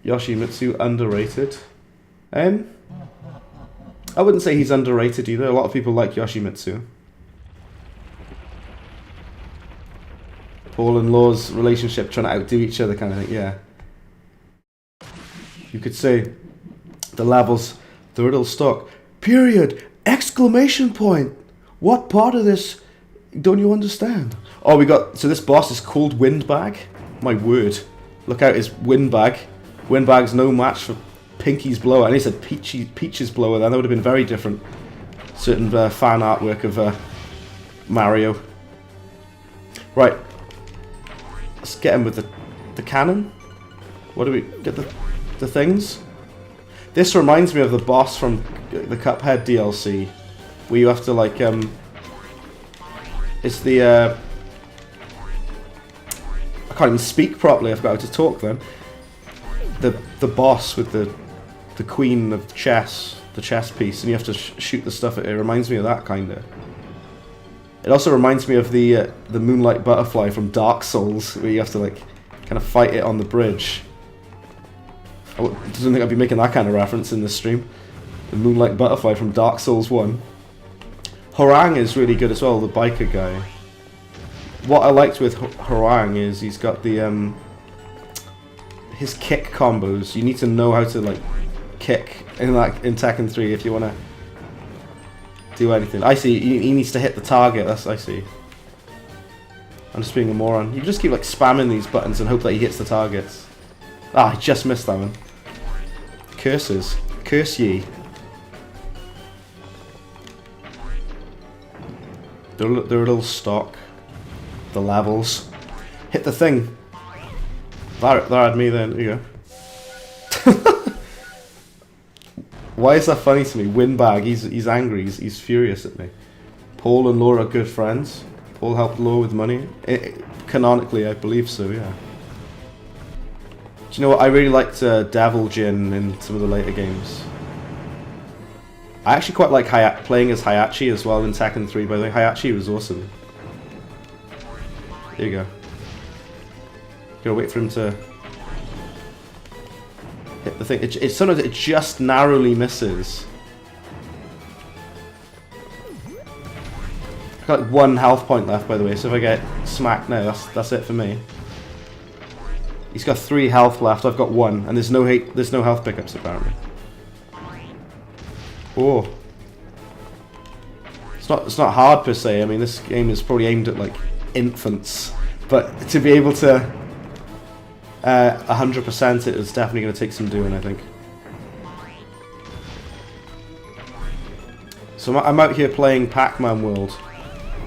Yoshimitsu, underrated. I wouldn't say he's underrated either. A lot of people like Yoshimitsu. Paul and Law's relationship, trying to outdo each other kind of thing, yeah. You could say the levels, the riddle stock, period, exclamation point. What part of this don't you understand? Oh, we got, so this boss is called Windbag. My word. Look out, it's Windbag. Windbag's no match for Pinky's Blower. And he said Peach's Blower then. That would have been very different. Certain fan artwork of Mario. Right. Let's get him with the cannon. What do we get the things? This reminds me of the boss from the Cuphead DLC, where you have to like it's the I can't even speak properly. I forgot how to talk then. The boss with the queen of chess, the chess piece, and you have to shoot the stuff at it. It reminds me of that kind of. It also reminds me of the Moonlight Butterfly from Dark Souls, where you have to like kind of fight it on the bridge. I don't think I'd be making that kind of reference in this stream. The Moonlight Butterfly from Dark Souls 1. Horang is really good as well, the biker guy. What I liked with Horang is he's got the his kick combos. You need to know how to like kick in Tekken 3 if you want to do anything. I see, he needs to hit the target, I see. I'm just being a moron. You just keep like spamming these buttons and hope that he hits the targets. Ah, I just missed that one. Curses. Curse ye. They're a little stock. The levels. Hit the thing. That had me then. There you go. Why is that funny to me? Windbag, he's angry, he's furious at me. Paul and Law are good friends. Paul helped Law with money. Canonically, I believe so, yeah. Do you know what? I really liked Devil Jin in some of the later games. I actually quite like playing as Hayachi as well in Tekken 3, by the way. Hayachi was awesome. There you go. Gotta wait for him to hit the thing. Sometimes it just narrowly misses. I've got like 1 health point left, by the way, so if I get smacked now, that's it for me. He's got 3 health left. I've got 1, and there's no health pickups apparently. Oh, it's not hard per se. I mean, this game is probably aimed at like infants, but to be able to 100% it is definitely going to take some doing, I think. So I'm out here playing Pac-Man World.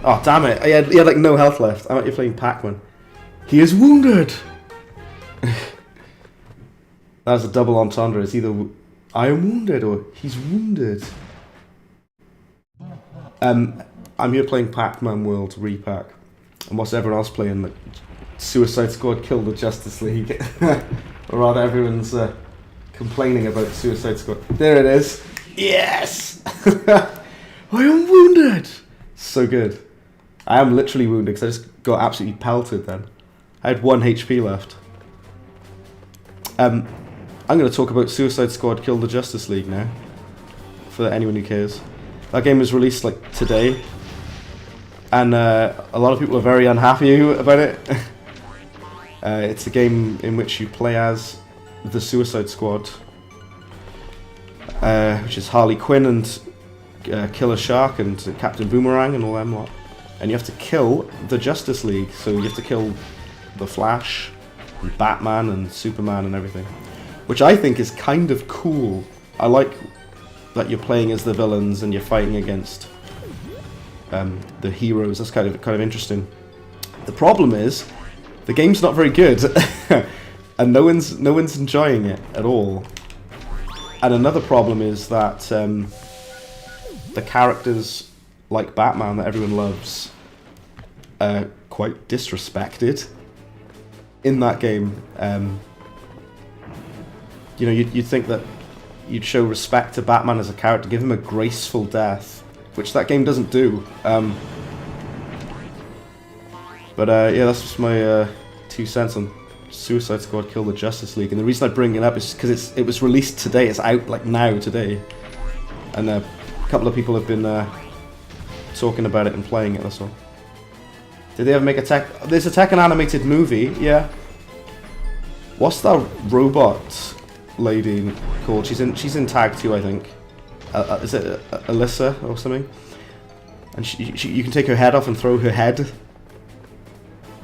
Oh damn it! He had like no health left. I'm out here playing Pac-Man. He is wounded. That's a double entendre. It's either I am wounded or he's wounded. I'm here playing Pac-Man World Re-Pac. And what's everyone else playing? Like Suicide Squad Kill the Justice League. Or rather, everyone's complaining about Suicide Squad. There it is. Yes! I am wounded! So good. I am literally wounded because I just got absolutely pelted then. I had 1 HP left. I'm going to talk about Suicide Squad Kill the Justice League now. For anyone who cares. That game was released like today. And a lot of people are very unhappy about it. It's a game in which you play as the Suicide Squad. Which is Harley Quinn and Killer Shark and Captain Boomerang and all them lot. And you have to kill the Justice League. So you have to kill the Flash, and Batman and Superman and everything. Which I think is kind of cool. I like that you're playing as the villains and you're fighting against the heroes. That's kind of interesting. The problem is the game's not very good, and no one's enjoying it at all. And another problem is that the characters like Batman that everyone loves are quite disrespected in that game. You know, you'd think that you'd show respect to Batman as a character, give him a graceful death, which that game doesn't do. But yeah, that's just my 2 cents on Suicide Squad Kill the Justice League. And the reason I bring it up is because it was released today. It's out like now today, and a couple of people have been talking about it and playing it. That's all. Did they ever make a There's a Tekken animated movie, yeah. What's that robot lady called? She's in Tag 2, I think. Is it Alyssa or something? And you can take her head off and throw her head.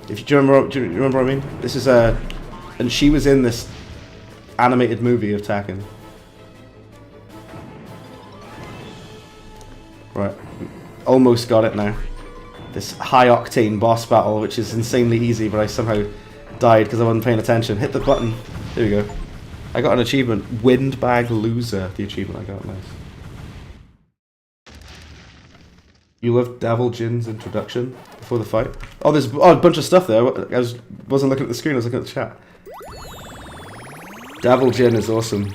Do you remember what I mean? This is and she was in this animated movie of Tekken. Right, almost got it now. This high octane boss battle, which is insanely easy, but I somehow died because I wasn't paying attention. Hit the button. There we go. I got an achievement. Windbag Loser. The achievement I got. Nice. You loved Devil Jin's introduction before the fight. Oh, there's a bunch of stuff there. I wasn't looking at the screen. I was looking at the chat. Devil Jin is awesome.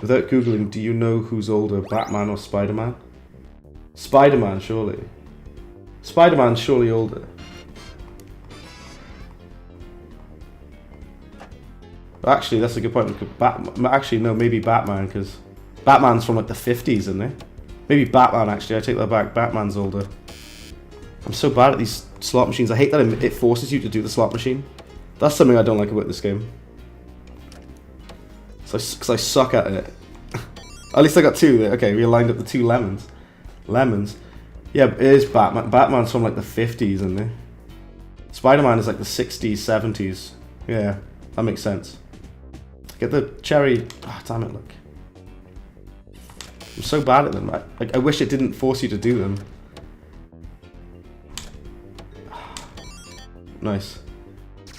Without googling, do you know who's older, Batman or Spider-Man? Spider-Man, surely. Spider-Man's surely older. Actually, that's a good point. Actually, no, maybe Batman, because Batman's from like the 50s, isn't he? Maybe Batman, actually. I take that back. Batman's older. I'm so bad at these slot machines. I hate that it forces you to do the slot machine. That's something I don't like about this game. Because I suck at it. At least I got 2. Okay, we lined up the 2 lemons. Lemons. Yeah, it is Batman. Batman's from like the 50s, isn't he? Spider-Man is like the 60s, 70s. Yeah, that makes sense. Get the cherry. Oh, damn it, look. I'm so bad at them. I wish it didn't force you to do them. Nice.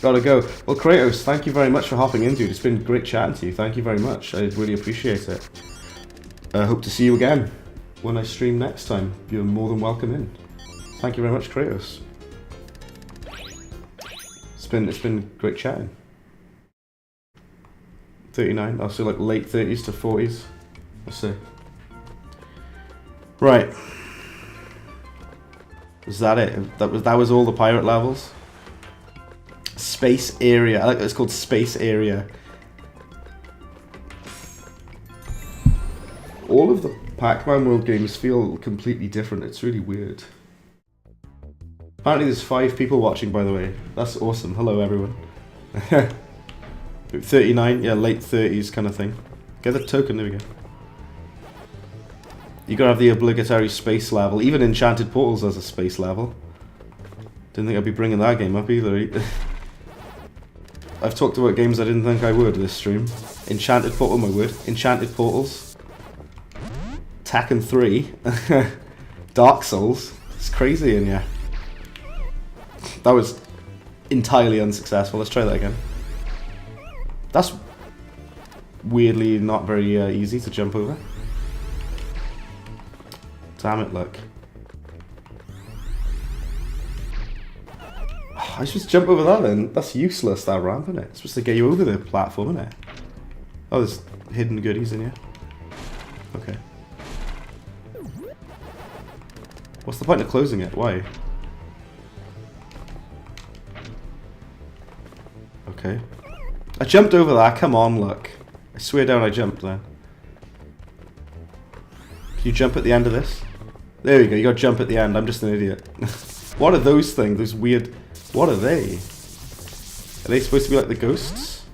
Gotta go. Well, Kratos, thank you very much for hopping in, dude. It's been great chatting to you. Thank you very much. I really appreciate it. I hope to see you again when I stream next time. You're more than welcome in. Thank you very much, Kratos. It's been great chatting. 39. I'll say like late 30s to 40s. Let's see. Right. Was that it? That was all the pirate levels? Space area. I like that it's called Space Area. All of the Pac-Man World games feel completely different. It's really weird. Apparently there's 5 people watching, by the way. That's awesome. Hello, everyone. 39, yeah, late 30s kind of thing. Get the token, there we go. You gotta have the obligatory space level. Even Enchanted Portals has a space level. Didn't think I'd be bringing that game up either. I've talked about games I didn't think I would this stream. Enchanted Portal, my word. Enchanted Portals. Tekken 3. Dark Souls. It's crazy in here. That was entirely unsuccessful. Let's try that again. That's weirdly not very easy to jump over. Damn it, look. I should just jump over that then. That's useless, that ramp, isn't it? It's supposed to get you over the platform, isn't it? Oh, there's hidden goodies in here. Okay. What's the point of closing it? Why? Okay. I jumped over that. Come on, look. I swear down I jumped then. Can you jump at the end of this? There you go. You got to jump at the end. I'm just an idiot. What are those things? Those weird... What are they? Are they supposed to be like the ghosts?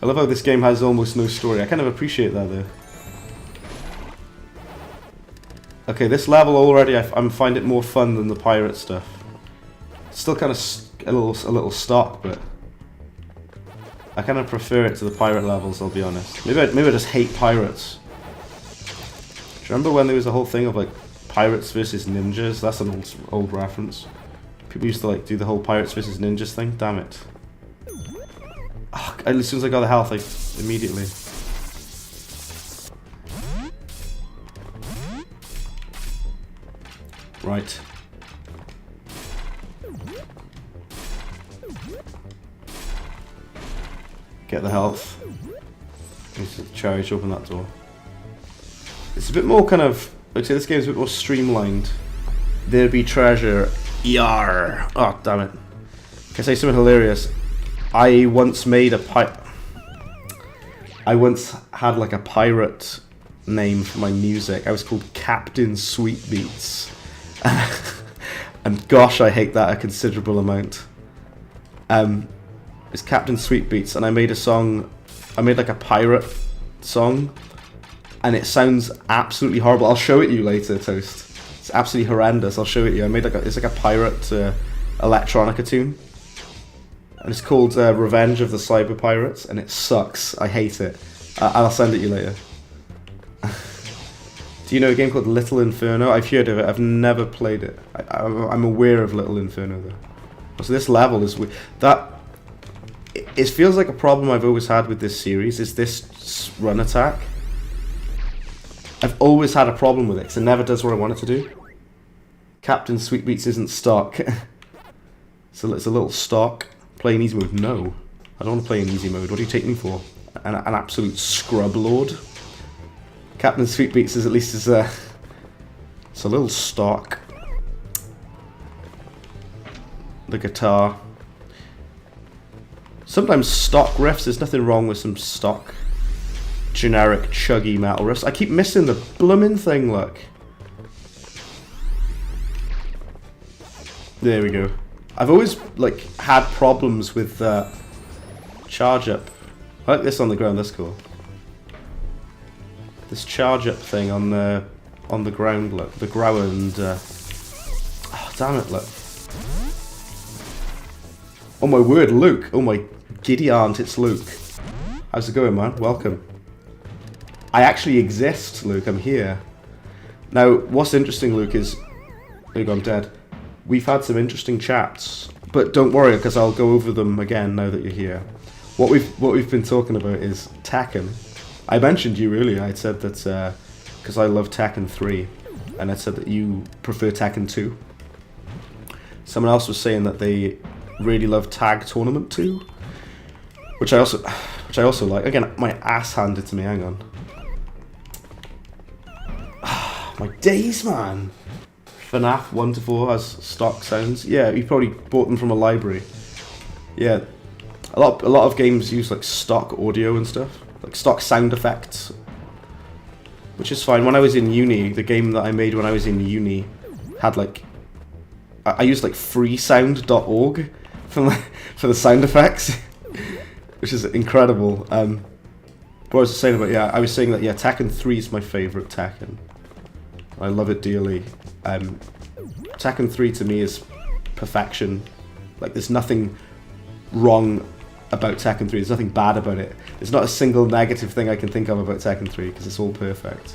I love how this game has almost no story. I kind of appreciate that though. Okay, this level already I find it more fun than the pirate stuff. Still kind of a little stock, but I kind of prefer it to the pirate levels. I'll be honest. Maybe I just hate pirates. Do you remember when there was a whole thing of like pirates versus ninjas? That's an old reference. People used to like do the whole pirates versus ninjas thing. Damn it! Oh, as soon as I got the health, I immediately. Right. Get the health. Need to charge, open that door. It's a bit more kind of... I'd say this game's a bit more streamlined. There be treasure. Yar! Oh, damn it. Can I say something hilarious? I once made a I once had like a pirate name for my music. I was called Captain Sweetbeats. And gosh, I hate that a considerable amount. It's Captain Sweetbeats, and I made a song. I made like a pirate song, and it sounds absolutely horrible. I'll show it you later, Toast. It's absolutely horrendous. I'll show it you. I made like it's like a pirate electronica tune, and it's called Revenge of the Cyber Pirates, and it sucks. I hate it. I'll send it you later. Do you know a game called Little Inferno? I've heard of it. I've never played it. I'm aware of Little Inferno though. So this level is weird. It feels like a problem I've always had with this series. Is this run attack? I've always had a problem with it because it never does what I want it to do. Captain Sweetbeats isn't stock. So it's a little stock. Play in easy mode? No. I don't want to play in easy mode. What do you take me for? An absolute scrub lord? Captain Sweetbeats is at least it's a little stock. The guitar. Sometimes stock riffs, there's nothing wrong with some stock generic chuggy metal riffs. I keep missing the bloomin' thing, look. There we go. I've always like had problems with charge up. I like this on the ground, that's cool. This charge up thing on the ground, look. The ground. Oh, damn it, look. Oh my word, Luke. Oh my giddy aunt, it's Luke. How's it going, man? Welcome. I actually exist, Luke. I'm here. Now, what's interesting, Luke, is... There you go, I'm dead. We've had some interesting chats, but don't worry, because I'll go over them again now that you're here. What we've been talking about is Tekken. I mentioned you earlier. I said that because I love Tekken 3, and I said that you prefer Tekken 2. Someone else was saying that they really love Tag Tournament 2, which I also like. Again, my ass handed to me. Hang on. My days, man. FNAF 1 to 4 has stock sounds. Yeah, you probably bought them from a library. Yeah, a lot of games use like stock audio and stuff, like stock sound effects, which is fine. When I was in uni, the game that I made when I was in uni had like I used like freesound.org for the sound effects, which is incredible. What was I saying about, I was saying that, Tekken 3 is my favourite Tekken. I love it dearly. Tekken 3 to me is perfection. Like, there's nothing wrong about Tekken 3, there's nothing bad about it. There's not a single negative thing I can think of about Tekken 3, because it's all perfect.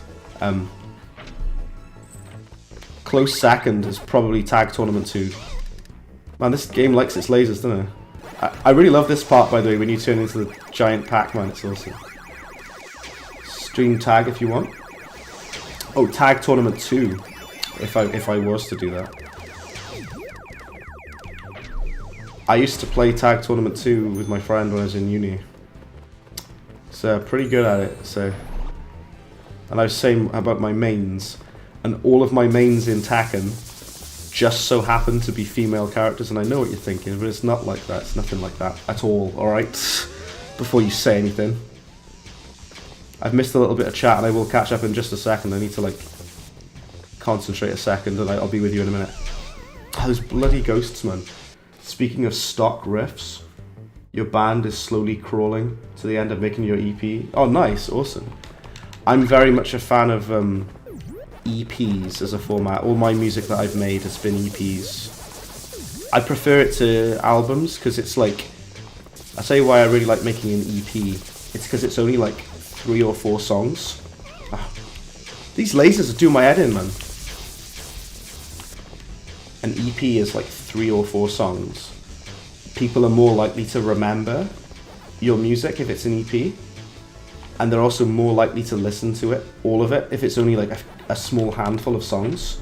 Close second is probably Tag Tournament 2. Man, this game likes its lasers, doesn't it? I really love this part, by the way, when you turn into the giant Pac-Man, it's awesome. Stream tag if you want. Oh, Tag Tournament 2, if I was to do that. I used to play Tag Tournament 2 with my friend when I was in uni. So, pretty good at it, so... And I was saying about my mains, and all of my mains in Tekken just so happen to be female characters, and I know what you're thinking, but it's not like that, it's nothing like that at all, alright? Before you say anything. I've missed a little bit of chat, and I will catch up in just a second. I need to, like, concentrate a second, and I'll be with you in a minute. Oh, those bloody ghosts, man. Speaking of stock riffs, your band is slowly crawling to the end of making your EP. Oh, nice, awesome. I'm very much a fan of EPs as a format. All my music that I've made has been EPs. I prefer it to albums because it's like, I'll tell you why I really like making an EP. It's because it's only like 3 or 4 songs. Oh, these lasers are doing my head in, man. An EP is like 3 or 4 songs. People are more likely to remember your music if it's an EP, and they're also more likely to listen to it, all of it, if it's only like a small handful of songs.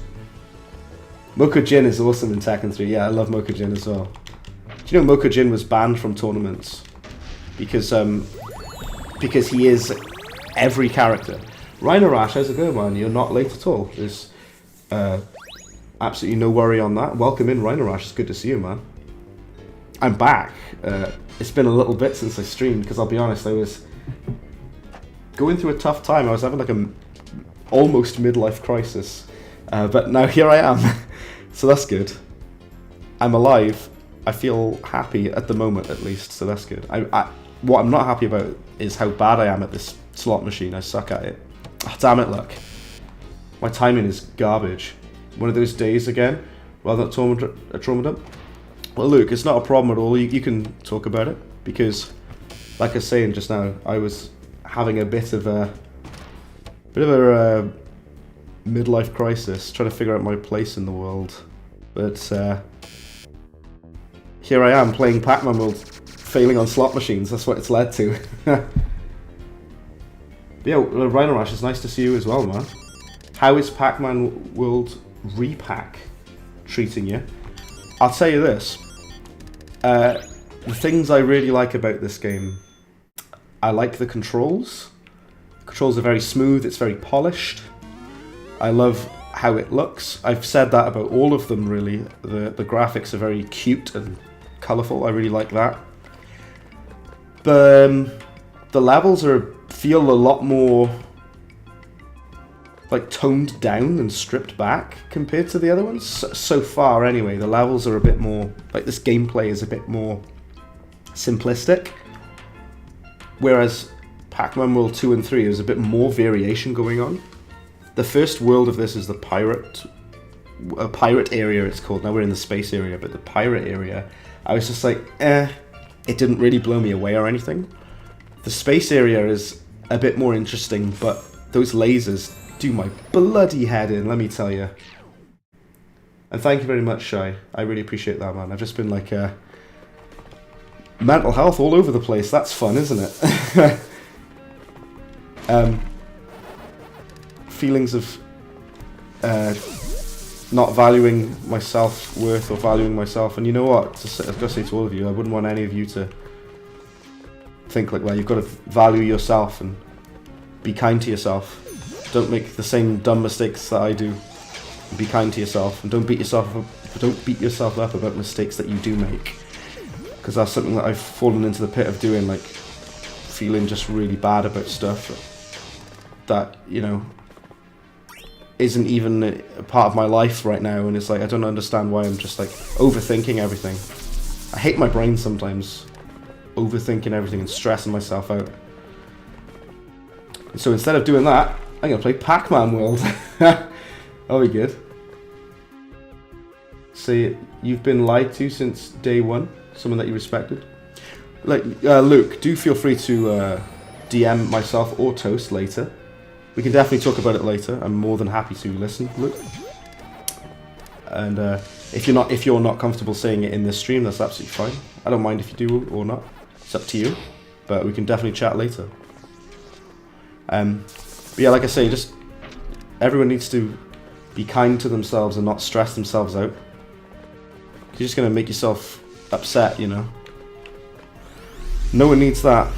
Mokujin is awesome in Tekken 3. Yeah, I love Mokujin as well. Do you know Mokujin was banned from tournaments because he is every character. Rhinarash, how's it going, man? You're not late at all. There's absolutely no worry on that. Welcome in, Rhinarash. It's good to see you, man. I'm back. It's been a little bit since I streamed, because I'll be honest, I was going through a tough time. I was having like a almost midlife crisis, but now here I am. So that's good. I'm alive. I feel happy at the moment, at least, so that's good. What I'm not happy about is how bad I am at this slot machine. I suck at it. Oh, damn it, luck. My timing is garbage. One of those days again, rather than a trauma dump. Well, Luke, it's not a problem at all. You can talk about it, because, like I was saying just now, I was having a bit of a midlife crisis, trying to figure out my place in the world. But here I am playing Pac-Man World, failing on slot machines. That's what it's led to. Yeah, Rhinarash, it's nice to see you as well, man. How is Pac-Man World Re-Pac treating you? I'll tell you this. The things I really like about this game, I like the controls. The controls are very smooth, it's very polished. I love how it looks. I've said that about all of them, really. The graphics are very cute and colourful. I really like that. But the levels feel a lot more like toned down and stripped back compared to the other ones. So far, anyway, the levels are a bit more like, this gameplay is a bit more simplistic. Whereas Pac-Man World 2 and 3, there's a bit more variation going on. The first world of this is the pirate area, it's called. Now we're in the space area, but the pirate area, I was just like, it didn't really blow me away or anything. The space area is a bit more interesting, but those lasers do my bloody head in, let me tell you. And thank you very much, Shy. I really appreciate that, man. I've just been like, mental health all over the place. That's fun, isn't it? Feelings of not valuing my self-worth or valuing myself. And you know what? I've got to say to all of you, I wouldn't want any of you to think like, well, you've got to value yourself and be kind to yourself. Don't make the same dumb mistakes that I do. Be kind to yourself, and don't beat yourself up about mistakes that you do make. Because that's something that I've fallen into the pit of doing, like feeling just really bad about stuff that, you know, isn't even a part of my life right now, and it's like I don't understand why I'm just like overthinking everything. I hate my brain sometimes, overthinking everything and stressing myself out. And so instead of doing that, I'm gonna play Pac-Man World. That'll be good. Say you've been lied to since day one. Someone that you respected. Like Luke, do feel free to DM myself or Toast later. We can definitely talk about it later. I'm more than happy to listen, Luke. And if you're not comfortable saying it in this stream, that's absolutely fine. I don't mind if you do or not. It's up to you. But we can definitely chat later. But yeah, like I say, just everyone needs to be kind to themselves and not stress themselves out. You're just gonna make yourself upset, you know. No one needs that.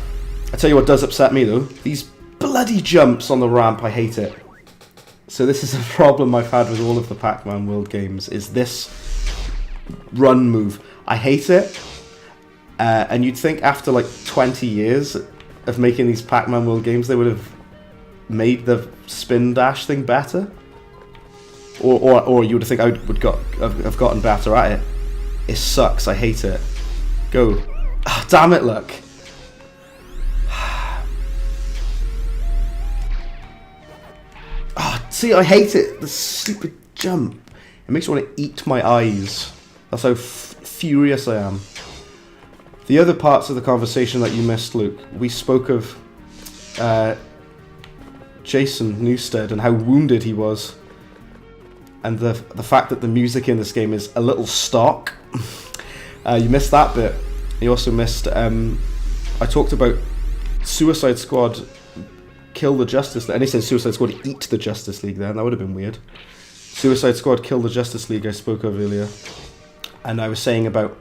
I tell you what does upset me though. These bloody jumps on the ramp, I hate it. So this is a problem I've had with all of the Pac-Man World games, is this run move. I hate it. And you'd think after like 20 years of making these Pac-Man World games, they would have made the spin dash thing better. Or you would think I would have gotten better at it. It sucks, I hate it. Go. Oh, damn it, look. Oh, see, I hate it. The stupid jump. It makes me want to eat my eyes. That's how furious I am. The other parts of the conversation that you missed, Luke, we spoke of Jason Newsted and how wounded he was. And the fact that the music in this game is a little stock. You missed that bit. You also missed, I talked about Suicide Squad kill the Justice League. And he said Suicide Squad eat the Justice League then. That would have been weird. Suicide Squad kill the Justice League I spoke of earlier. And I was saying about,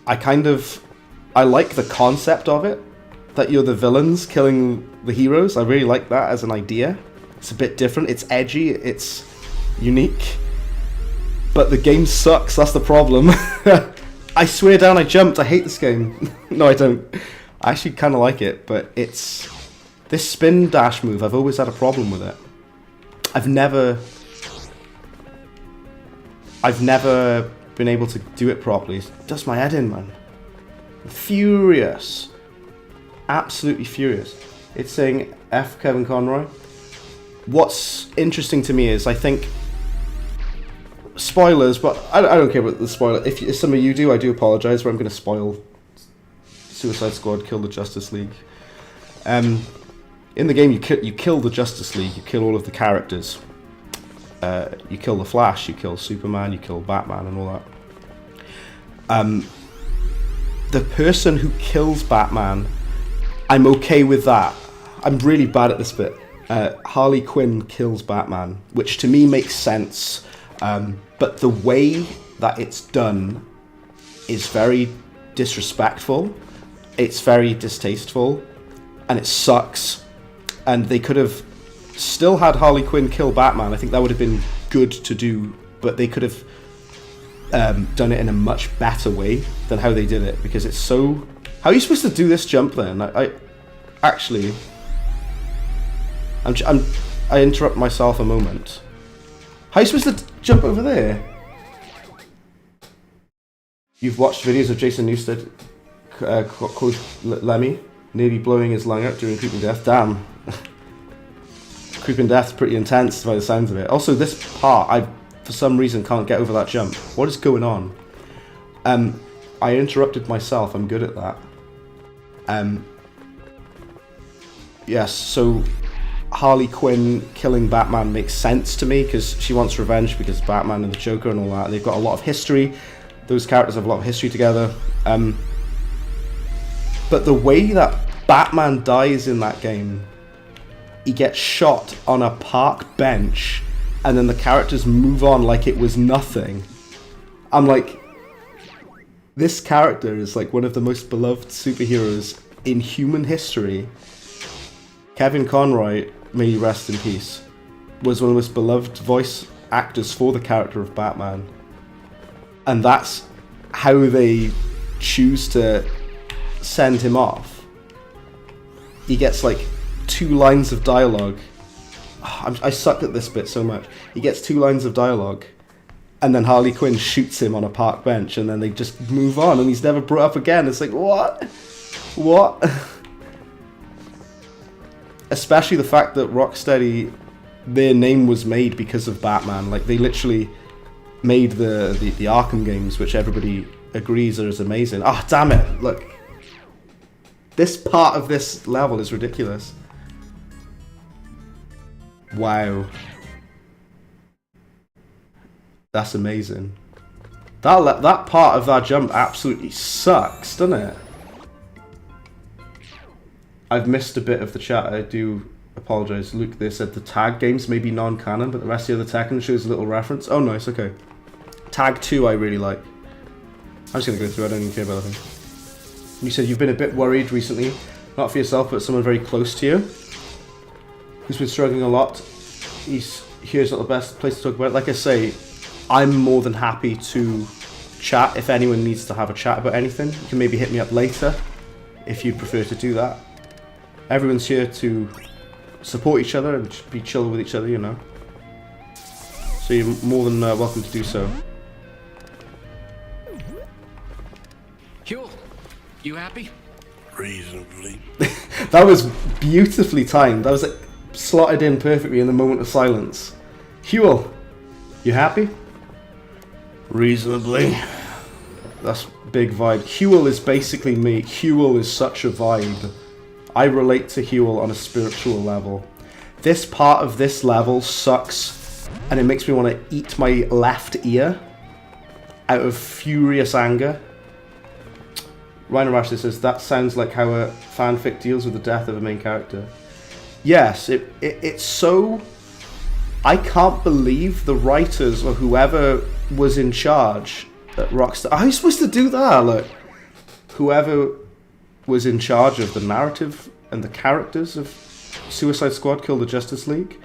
I like the concept of it. That you're the villains killing the heroes. I really like that as an idea. It's a bit different. It's edgy. It's unique. But the game sucks. That's the problem. I swear down I jumped. I hate this game. No, I don't. I actually kind of like it. But it's... This spin dash move, I've always had a problem with it. I've never been able to do it properly. It does my head in, man. I'm furious. Absolutely furious. It's saying F Kevin Conroy. What's interesting to me is I think spoilers, but I don't care about the spoiler. If some of you do, I do apologize, but I'm going to spoil Suicide Squad kill the Justice League. In the game, you kill the Justice League. You kill all of the characters. You kill the Flash. You kill Superman. You kill Batman and all that. The person who kills Batman, I'm okay with that. I'm really bad at this bit. Harley Quinn kills Batman, which to me makes sense. But the way that it's done is very disrespectful. It's very distasteful. And it sucks. And they could have still had Harley Quinn kill Batman. I think that would have been good to do. But they could have done it in a much better way than how they did it. Because it's so... How are you supposed to do this jump then? I interrupt myself a moment. How are you supposed to jump over there? You've watched videos of Jason Newsted, Coach Lemmy, nearly blowing his lung out during Creeping Death. Damn. Creeping Death's pretty intense by the sounds of it. Also, this part, I, for some reason, can't get over that jump. What is going on? I interrupted myself. I'm good at that. Yes, so Harley Quinn killing Batman makes sense to me because she wants revenge because Batman and the Joker and all that, they've got a lot of history. Those characters have a lot of history together. But the way that Batman dies in that game, he gets shot on a park bench and then the characters move on like it was nothing. I'm like, this character is like one of the most beloved superheroes in human history. Kevin Conroy, may he rest in peace, was one of the most beloved voice actors for the character of Batman. And that's how they choose to send him off. He gets like 2 lines of dialogue I suck at this bit so much. He gets 2 lines of dialogue, and then Harley Quinn shoots him on a park bench, and then they just move on, and he's never brought up again. It's like, what? What? Especially the fact that Rocksteady, their name was made because of Batman. Like, they literally made the Arkham games, which everybody agrees are as amazing. Ah, damn it! Look, this part of this level is ridiculous. Wow. That's amazing. That part of that jump absolutely sucks, doesn't it? I've missed a bit of the chat. I do apologise. Luke, they said the tag games may be non-canon, but the rest of the other Tekken shows a little reference. Oh, nice, okay. Tag 2 I really like. I'm just going to go through, I don't even care about anything. You said you've been a bit worried recently, not for yourself, but someone very close to you, who's been struggling a lot. Here's not the best place to talk about it. Like I say, I'm more than happy to chat if anyone needs to have a chat about anything. You can maybe hit me up later if you'd prefer to do that. Everyone's here to support each other and be chill with each other, you know. So you're more than welcome to do so. Huel, you happy? Reasonably. That was beautifully timed. That was like slotted in perfectly in the moment of silence. Huel, you happy? Reasonably. That's big vibe. Huel is basically me. Huel is such a vibe. I relate to Huel on a spiritual level. This part of this level sucks, and it makes me want to eat my left ear out of furious anger. Rhino Rash says, that sounds like how a fanfic deals with the death of a main character. Yes, it's so... I can't believe the writers or whoever was in charge at Rockstar... How are you supposed to do that? Look, whoever was in charge of the narrative and the characters of Suicide Squad Kill the Justice League.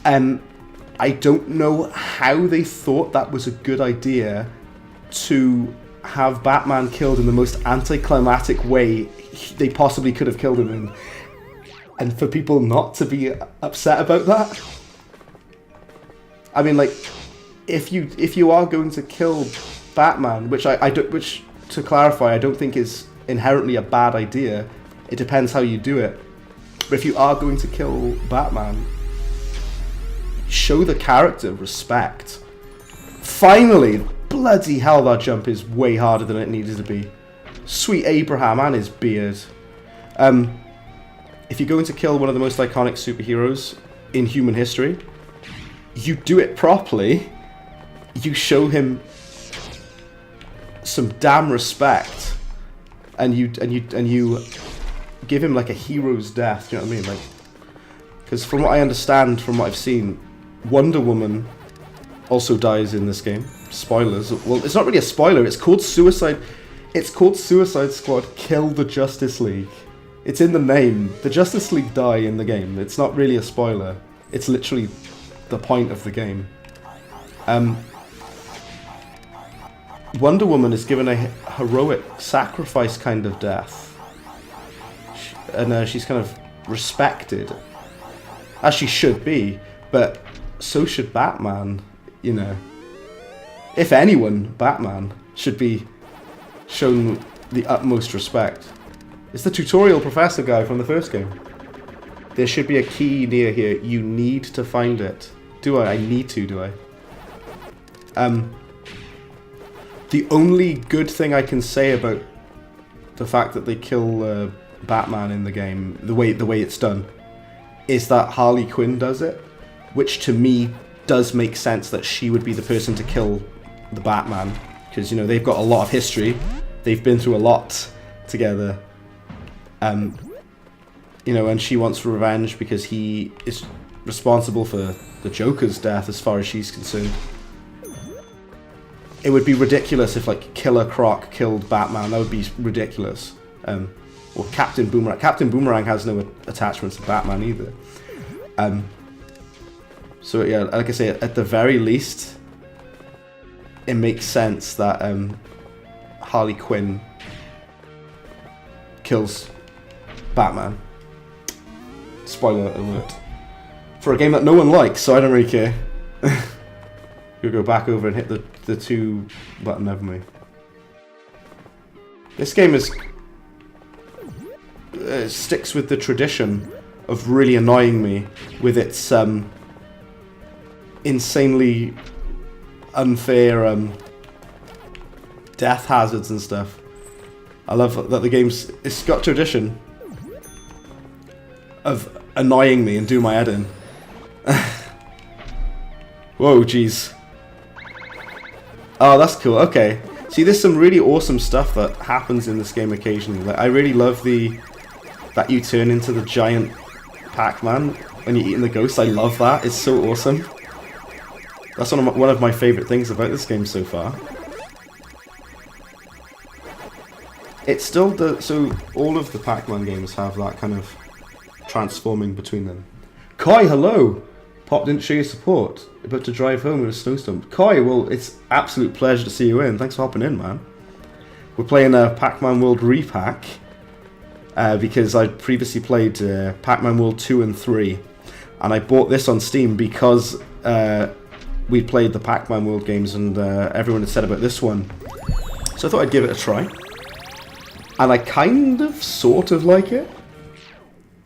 I don't know how they thought that was a good idea to have Batman killed in the most anticlimactic way they possibly could have killed him in. And for people not to be upset about that. I mean, like, if you are going to kill Batman, which which to clarify, I don't think is inherently a bad idea. It depends how you do it. But if you are going to kill Batman, show the character respect. Finally, bloody hell, that jump is way harder than it needed to be. Sweet Abraham and his beard. If you're going to kill one of the most iconic superheroes in human history, you do it properly. You show him some damn respect. And you give him like a hero's death, do you know what I mean? Like, because from what I understand, from what I've seen, Wonder Woman also dies in this game. Spoilers. Well, it's not really a spoiler. It's called Suicide. It's called Suicide Squad Kill the Justice League. It's in the name. The Justice League die in the game. It's not really a spoiler. It's literally the point of the game. Wonder Woman is given a heroic sacrifice kind of death. And she's kind of respected. As she should be. But so should Batman, you know. If anyone, Batman should be shown the utmost respect. It's the tutorial professor guy from the first game. There should be a key near here. You need to find it. Do I? I need to, do I? The only good thing I can say about the fact that they kill Batman in the game, the way it's done, is that Harley Quinn does it, which to me does make sense that she would be the person to kill the Batman, because, you know, they've got a lot of history, they've been through a lot together, you know, and she wants revenge because he is responsible for the Joker's death as far as she's concerned. It would be ridiculous if, like, Killer Croc killed Batman. That would be ridiculous. Or Captain Boomerang. Captain Boomerang has no attachments to Batman either. So yeah, like I say, at the very least, it makes sense that Harley Quinn kills Batman. Spoiler alert. for a game that no one likes, so I don't really care. We'll go back over and hit the 2 button, haven't we? This game is sticks with the tradition of really annoying me with its insanely unfair death hazards and stuff. I love that the game's it's got tradition of annoying me and do my head in. Whoa, jeez. Oh, that's cool. Okay. See, there's some really awesome stuff that happens in this game occasionally. Like, I really love that you turn into the giant Pac-Man when you're eating the ghost. I love that. It's so awesome. That's one of my favorite things about this game so far. It still does. So all of the Pac-Man games have that kind of transforming between them. Koi, hello. Pop didn't show your support. About to drive home with a snowstorm. Koi, well, it's absolute pleasure to see you in. Thanks for hopping in, man. We're playing Pac-Man World Re-Pac because I previously played Pac-Man World 2 and 3, and I bought this on Steam because we played the Pac-Man World games and everyone had said about this one. So I thought I'd give it a try. And I kind of, sort of like it.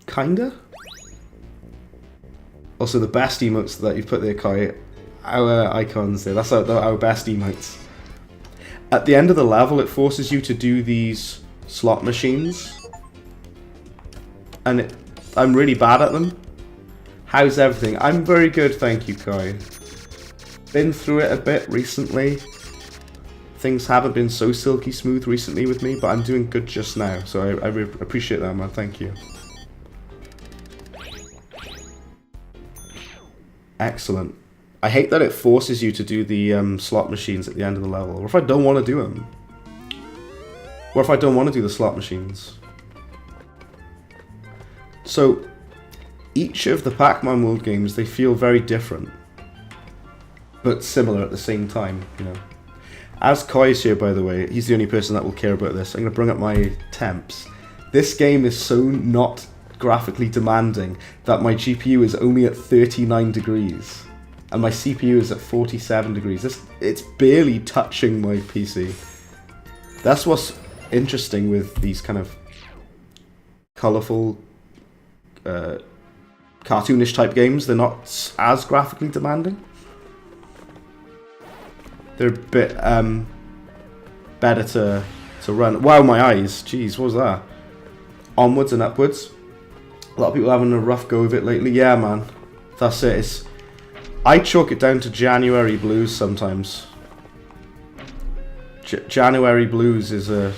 Kinda. Also, the best emotes that you've put there, Kai, our icons there, that's our best emotes. At the end of the level, it forces you to do these slot machines. And I'm really bad at them. How's everything? I'm very good, thank you, Kai. Been through it a bit recently. Things haven't been so silky smooth recently with me, but I'm doing good just now. So I appreciate that, man. Thank you. Excellent. I hate that it forces you to do the slot machines at the end of the level. Or if I don't want to do them. Or if I don't want to do the slot machines. So, each of the Pac-Man World games, they feel very different. But similar at the same time, you know. As Koi's here, by the way, he's the only person that will care about this. I'm going to bring up my temps. This game is so not graphically demanding that my GPU is only at 39 degrees and my CPU is at 47 degrees. It's barely touching my PC. That's what's interesting with these kind of colourful cartoonish type games. They're not as graphically demanding. They're a bit better to run. Wow, my eyes. Jeez, what was that? Onwards and upwards. A lot of people having a rough go of it lately. Yeah, man. That's it. I chalk it down to January blues sometimes. January blues is a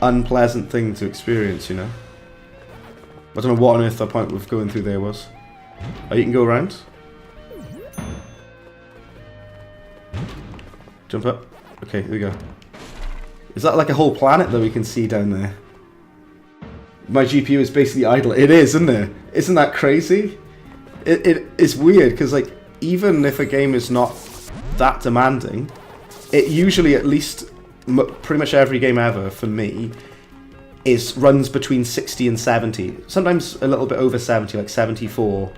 unpleasant thing to experience, you know. I don't know what on earth the point of going through there was. Oh, you can go around. Jump up. Okay, here we go. Is that like a whole planet that we can see down there? My GPU is basically idle. It is, isn't it? Isn't that crazy? It's weird, because like, even if a game is not that demanding, it usually, at least pretty much every game ever, for me, runs between 60 and 70. Sometimes a little bit over 70, like 74.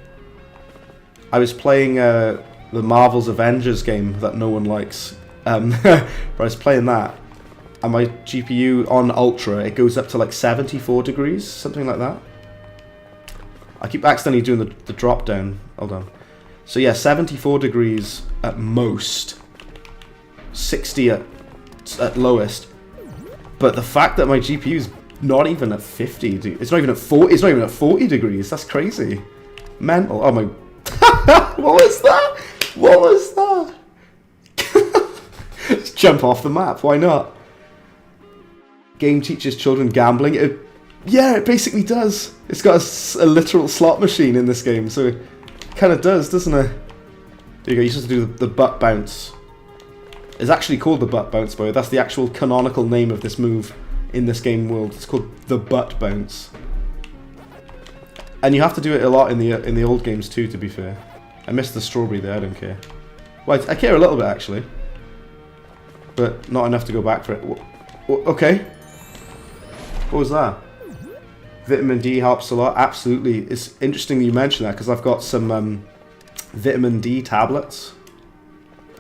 I was playing the Marvel's Avengers game that no one likes. But I was playing that, and my GPU on Ultra, it goes up to like 74 degrees, something like that. I keep accidentally doing the drop down. Hold on. So yeah, 74 degrees at most, 60 at lowest. But the fact that my GPU is not even at 50, it's not even at 40. It's not even at 40 degrees. That's crazy. Mental. Oh my! What was that? What was that? Let's jump off the map. Why not? Game teaches children gambling. Yeah, it basically does. It's got a literal slot machine in this game, so it kind of does, doesn't it? There you go. You supposed to do the butt bounce. It's actually called the butt bounce, boy. That's the actual canonical name of this move in this game world. It's called the butt bounce. And you have to do it a lot in the old games too, to be fair. I missed the strawberry there. I don't care. Well, I care a little bit actually, but not enough to go back for it. Okay. What was that? Vitamin D helps a lot. Absolutely. It's interesting you mention that because I've got some vitamin D tablets.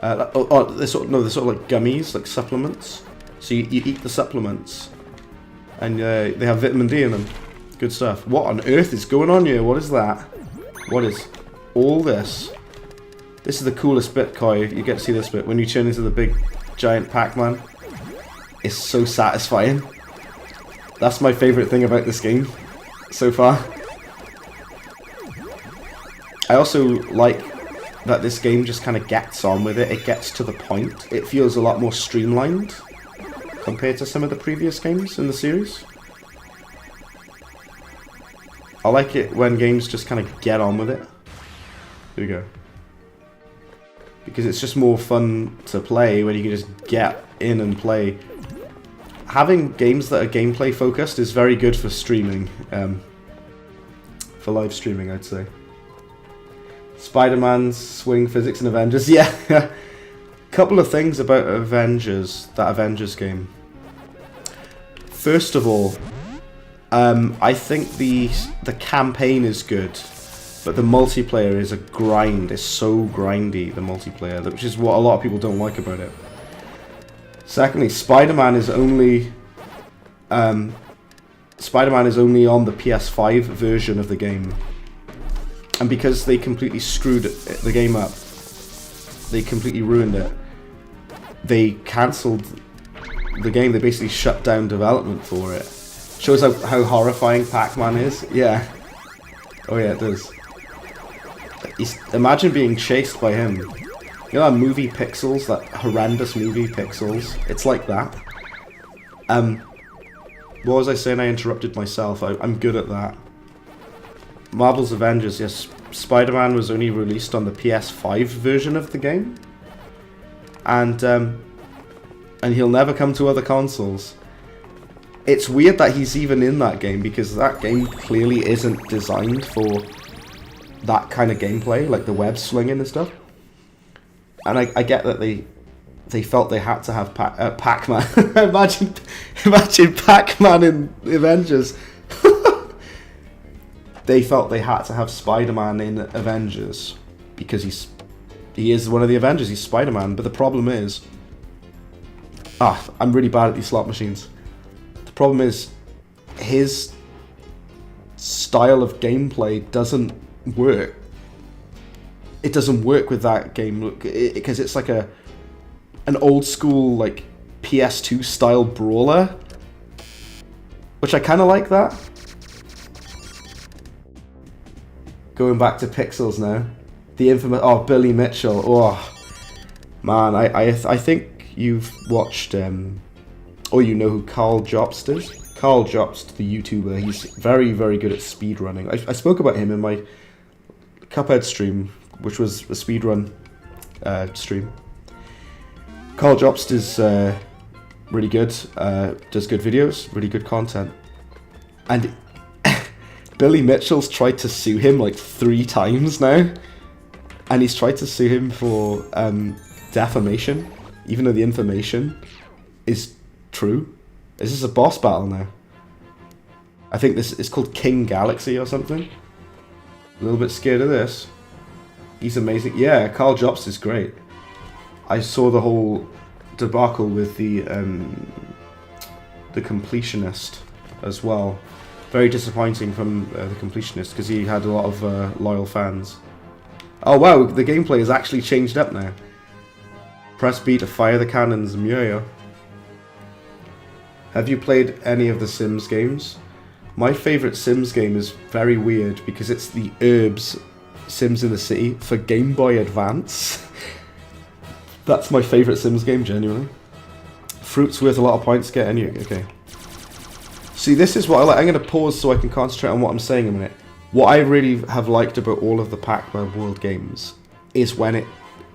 They're sort of like gummies, like supplements. So you eat the supplements, and they have vitamin D in them. Good stuff. What on earth is going on here? What is that? What is all this? This is the coolest bit, Koi. You get to see this bit when you turn into the big giant Pac-Man. It's so satisfying. That's my favorite thing about this game so far. I also like that this game just kind of gets on with it. It gets to the point. It feels a lot more streamlined compared to some of the previous games in the series. I like it when games just kind of get on with it. Here we go. Because it's just more fun to play when you can just get in and play. Having games that are gameplay focused is very good for streaming. For live streaming, I'd say. Spider-Man's swing physics in Avengers. Yeah. Couple of things about Avengers, that Avengers game. First of all, I think the campaign is good, but the multiplayer is a grind. It's so grindy, the multiplayer, which is what a lot of people don't like about it. Secondly, Spider-Man is only on the PS5 version of the game, and because they completely screwed the game up, they completely ruined it. They cancelled the game. They basically shut down development for it. Shows how horrifying Pac-Man is. Yeah. Oh yeah, it does. Imagine being chased by him. You know that movie Pixels? That horrendous movie Pixels? It's like that. What was I saying? I interrupted myself. I'm good at that. Marvel's Avengers, yes. Spider-Man was only released on the PS5 version of the game. And he'll never come to other consoles. It's weird that he's even in that game, because that game clearly isn't designed for that kind of gameplay, like the web slinging and stuff. And I get that they felt they had to have Pac-Man. imagine Pac-Man in Avengers. They felt they had to have Spider-Man in Avengers because he is one of the Avengers. He's Spider-Man. But the problem is, I'm really bad at these slot machines. The problem is, his style of gameplay doesn't work. It doesn't work with that game because it's like an old school like PS2 style brawler, which I kind of like that. Going back to Pixels now, the infamous Billy Mitchell. Oh man, I think you've watched or you know who Carl Jobst is. Carl Jobst, the YouTuber. He's very, very good at speedrunning. I spoke about him in my Cuphead stream, which was a speedrun stream. Carl Jobst is really good, does good videos, really good content. And Billy Mitchell's tried to sue him like 3 times now. And he's tried to sue him for defamation, even though the information is true. This is a boss battle now. I think this is called King Galaxy or something. A little bit scared of this. He's amazing. Yeah, Carl Jobst is great. I saw the whole debacle with the completionist as well. Very disappointing from the completionist because he had a lot of loyal fans. Oh wow, the gameplay has actually changed up now. Press B to fire the cannons. Myo. Have you played any of the Sims games? My favourite Sims game is very weird because it's the Herbs Sims in the City for Game Boy Advance. That's my favourite Sims game, genuinely. Fruit's worth a lot of points. Get any. Okay. See, this is what I like. I'm going to pause so I can concentrate on what I'm saying in a minute. What I really have liked about all of the Pac-Man World games is when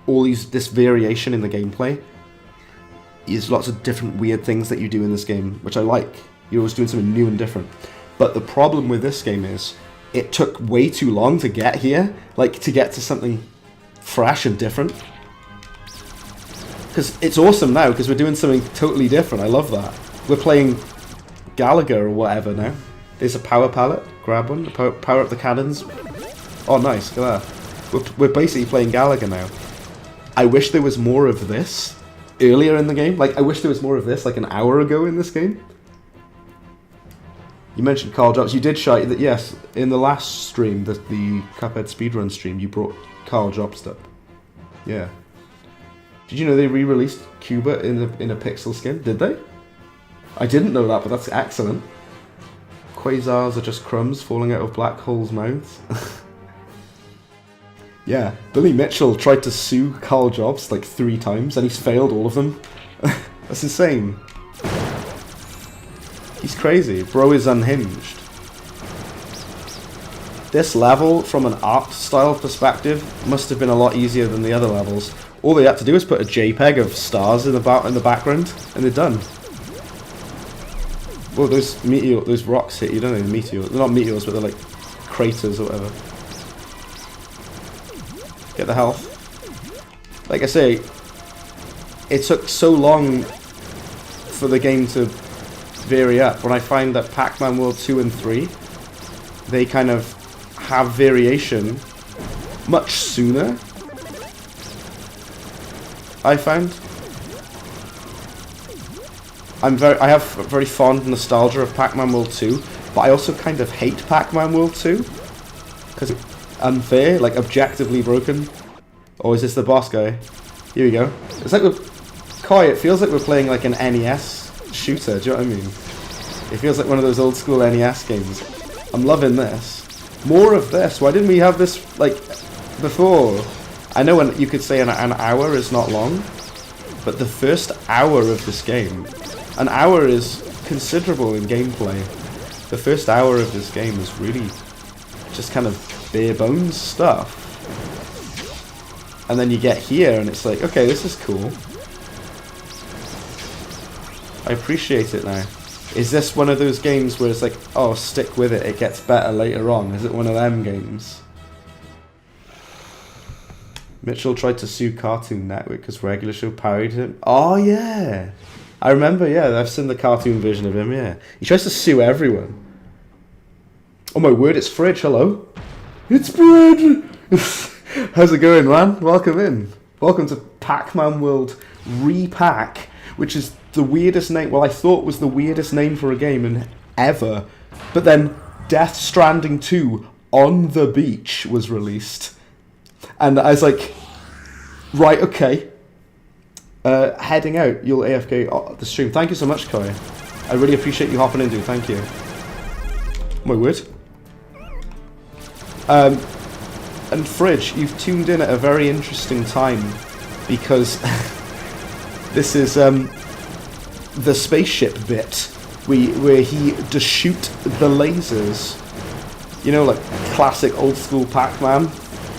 this variation in the gameplay. There's lots of different weird things that you do in this game, which I like. You're always doing something new and different. But the problem with this game is, it took way too long to get here, like to get to something fresh and different. Because it's awesome now, because we're doing something totally different. I love that. We're playing Gallagher or whatever now. There's a power pallet. Grab one. Power up the cannons. Oh, nice. Look at that. We're basically playing Gallagher now. I wish there was more of this earlier in the game. Like, I wish there was more of this, like, an hour ago in this game. You mentioned Carl Jobs. You did shout that, yes, in the last stream, the Cuphead speedrun stream, you brought Carl Jobs up. Yeah. Did you know they re-released Cuba in a pixel skin? Did they? I didn't know that, but that's excellent. Quasars are just crumbs falling out of black holes' mouths. Yeah, Billy Mitchell tried to sue Carl Jobs like 3 times, and he's failed all of them. That's insane. He's crazy. Bro is unhinged. This level, from an art style perspective, must have been a lot easier than the other levels. All they had to do is put a JPEG of stars in the background, and they're done. Well, those rocks hit you, don't they? The meteors. They're not meteors, but they're like craters or whatever. Get the health. Like I say, it took so long for the game to vary up. When I find that Pac-Man World 2 and 3, they kind of have variation much sooner. I found. I have very fond nostalgia of Pac-Man World 2, but I also kind of hate Pac-Man World 2 because it's unfair, like objectively broken. Or is this the boss guy? Here we go. It's like Koi, it feels like we're playing like an NES shooter, do you know what I mean? It feels like one of those old school NES games. I'm loving this. More of this. Why didn't we have this like before? I know you could say an hour is not long, but the first hour of this game, an hour is considerable in gameplay. The first hour of this game is really just kind of bare bones stuff. And then you get here and it's like, okay, this is cool. I appreciate it now. Is this one of those games where it's like, oh, stick with it, it gets better later on? Is it one of them games? Mitchell tried to sue Cartoon Network because regular show parodied him. Oh, yeah. I remember, yeah, I've seen the cartoon version of him, yeah. He tries to sue everyone. Oh my word, it's Fridge, hello. It's Bread! How's it going, man? Welcome in. Welcome to Pac-Man World Re-Pac, which is the weirdest name, well, I thought was the weirdest name for a game in ever. But then Death Stranding 2 On the Beach was released. And I was like, right, okay. Heading out, you'll AFK the stream. Thank you so much, Koi. I really appreciate you hopping in, dude. Thank you. My word. And Fridge, you've tuned in at a very interesting time because this is the spaceship bit where he does shoot the lasers. You know, like classic old school Pac-Man,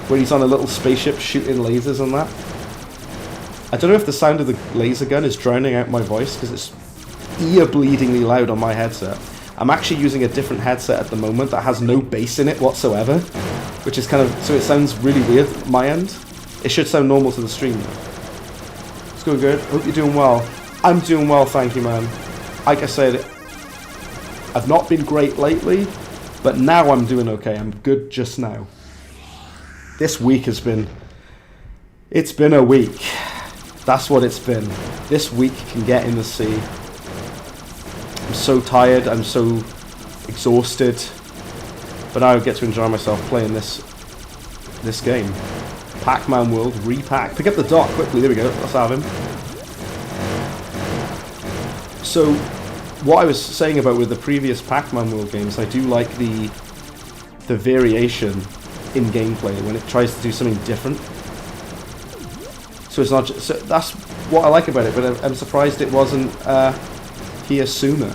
where he's on a little spaceship shooting lasers and that. I don't know if the sound of the laser gun is drowning out my voice because it's ear-bleedingly loud on my headset. I'm actually using a different headset at the moment that has no bass in it whatsoever, which is kind of, so it sounds really weird on my end. It should sound normal to the stream though. It's going good. Hope you're doing well. I'm doing well, thank you, man. Like I said, I've not been great lately, but now I'm doing okay. I'm good just now. This week has been, it's been a week. That's what it's been. This week can get in the sea. I'm so tired, I'm so exhausted, but now I get to enjoy myself playing this game. Pac-Man World Re-Pac. Pick up the dock quickly, there we go, let's have him. So, what I was saying about with the previous Pac-Man World games, I do like the variation in gameplay when it tries to do something different. So it's not just, so that's what I like about it, but I'm surprised it wasn't here sooner.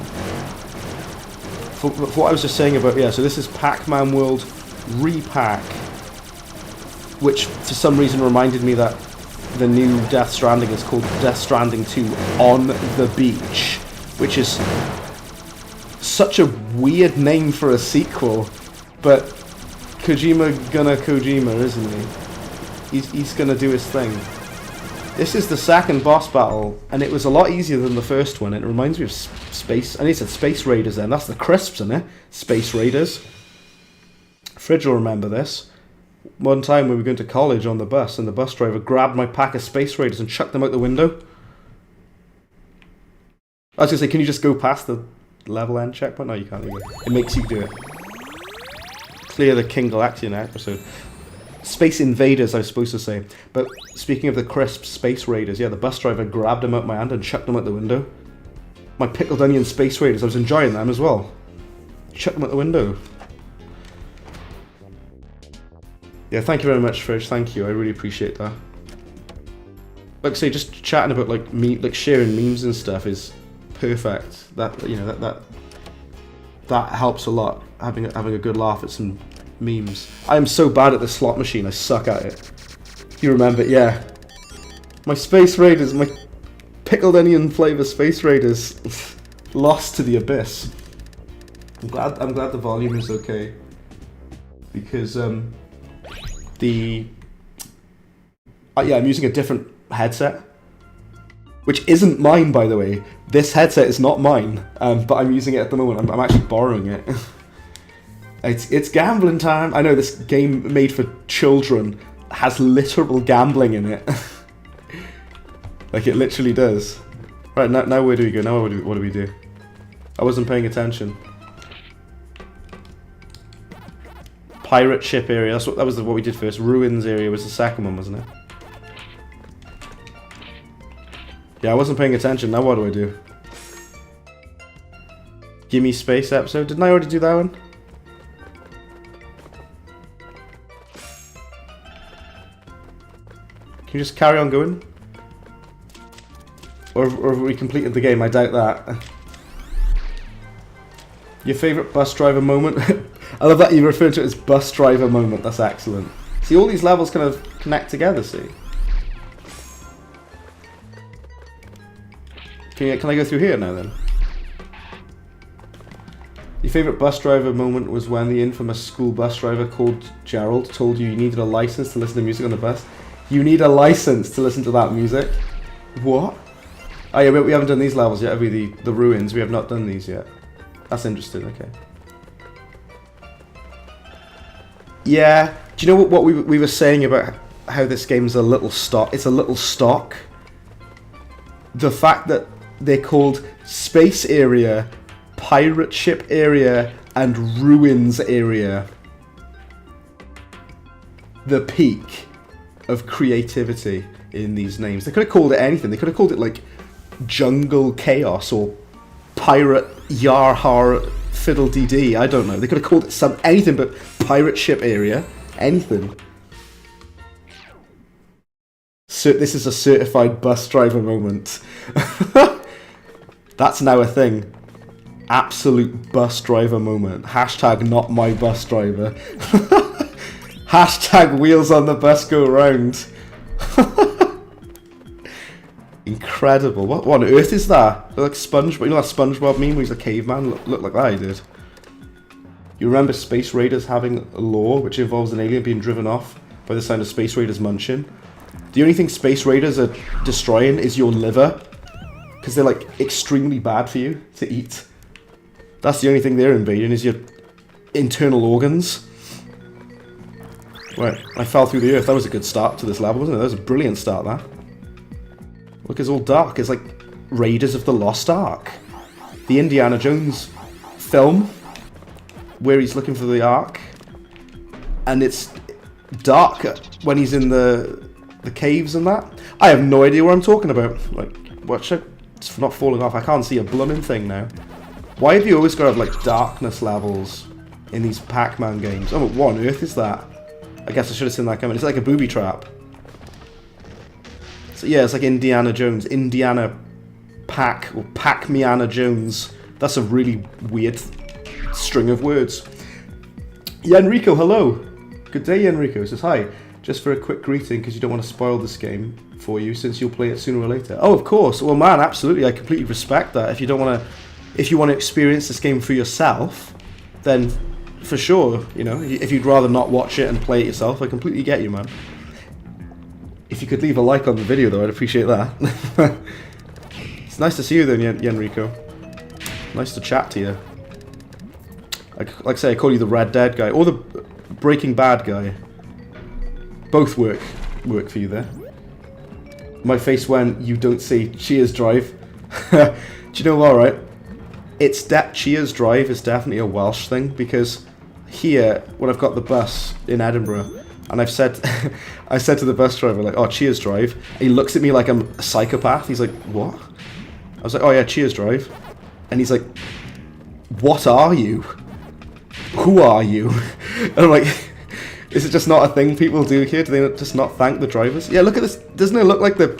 For what I was just saying about, yeah, so this is Pac-Man World Re-Pac, which for some reason reminded me that the new Death Stranding is called Death Stranding 2 On the Beach, which is such a weird name for a sequel, but Kojima, isn't he? He's gonna do his thing. This is the second boss battle, and it was a lot easier than the first one. It reminds me of Space... I need to Space Raiders then. That's the crisps, isn't it? Space Raiders. Fridge will remember this. One time we were going to college on the bus, and the bus driver grabbed my pack of Space Raiders and chucked them out the window. I was going to say, can you just go past the level end checkpoint? No, you can't either. It makes you do it. Clear the King Galactian episode. Space Invaders, I was supposed to say. But speaking of the crisp Space Raiders, yeah, the bus driver grabbed them out my hand and chucked them out the window. My pickled onion Space Raiders, I was enjoying them as well. Chucked them out the window. Yeah, thank you very much, Fridge. Thank you, I really appreciate that. Like I say, just chatting about like sharing memes and stuff is perfect. That, you know, that helps a lot. Having a good laugh at some memes. I am so bad at the slot machine, I suck at it. You remember, yeah. My Space Raiders, my pickled onion flavour Space Raiders lost to the abyss. I'm glad the volume is okay. Because yeah, I'm using a different headset. Which isn't mine, by the way. This headset is not mine, but I'm using it at the moment. I'm actually borrowing it. It's gambling time. I know this game made for children has literal gambling in it. Like, it literally does. Right, now where do we go? Now what do we do? I wasn't paying attention. Pirate ship area. That was what we did first. Ruins area was the second one, wasn't it? Yeah, I wasn't paying attention. Now what do I do? Gimme Space episode. Didn't I already do that one? Can you just carry on going? Or have we completed the game? I doubt that. Your favourite bus driver moment? I love that you refer to it as bus driver moment. That's excellent. See, all these levels kind of connect together, see? Can I go through here now then? Your favourite bus driver moment was when the infamous school bus driver called Gerald told you needed a license to listen to music on the bus. You need a license to listen to that music? What? Oh yeah, we haven't done these levels yet, have we? The ruins, we have not done these yet. That's interesting, okay. Yeah, do you know what we were saying about how this game's a little stock? It's a little stock. The fact that they're called Space Area, Pirate Ship Area, and Ruins Area. The peak of creativity in these names. They could have called it anything. They could have called it like Jungle Chaos or Pirate Yarhar Fiddle DD. I don't know. They could have called it anything but Pirate Ship Area. Anything. So this is a certified bus driver moment. That's now a thing. Absolute bus driver moment. Hashtag not my bus driver. Hashtag wheels on the bus go round. Incredible. What on earth is that? Like SpongeBob. You know that SpongeBob meme where he's a caveman? Look like that, he did. You remember Space Raiders having a lore which involves an alien being driven off by the sound of Space Raiders munching? The only thing Space Raiders are destroying is your liver. Because they're like extremely bad for you to eat. That's the only thing they're invading is your internal organs. Right, I fell through the earth. That was a good start to this level, wasn't it? That was a brilliant start, that. Look, it's all dark. It's like Raiders of the Lost Ark. The Indiana Jones film, where he's looking for the Ark. And it's dark when he's in the caves and that. I have no idea what I'm talking about. Like, watch it. It's not falling off. I can't see a blooming thing now. Why have you always got to have, like, darkness levels in these Pac-Man games? Oh, what on earth is that? I guess I should have seen that coming. It's like a booby trap. So yeah, it's like Indiana Jones. Indiana Pac, or Pac-Miana Jones. That's a really weird string of words. Yeah, Enrico, hello. Good day, Enrico. Says, hi. Just for a quick greeting, because you don't want to spoil this game for you, since you'll play it sooner or later. Oh, of course. Well, man, absolutely. I completely respect that. If you don't want to... If you want to experience this game for yourself, then... For sure, you know, if you'd rather not watch it and play it yourself, I completely get you, man. If you could leave a like on the video, though, I'd appreciate that. It's nice to see you, then, Yenrico. Nice to chat to you. Like I say, I call you the Red Dead guy, or the Breaking Bad guy. Both work for you there. My face when you don't say Cheers Drive. Do you know what, right? Cheers Drive is definitely a Welsh thing, because here, when I've got the bus in Edinburgh, and I said to the bus driver, like, oh, Cheers Drive. And he looks at me like I'm a psychopath. He's like, what? I was like, oh yeah, Cheers Drive. And he's like, what are you? Who are you? And I'm like, is it just not a thing people do here? Do they just not thank the drivers? Yeah, look at this. Doesn't it look like the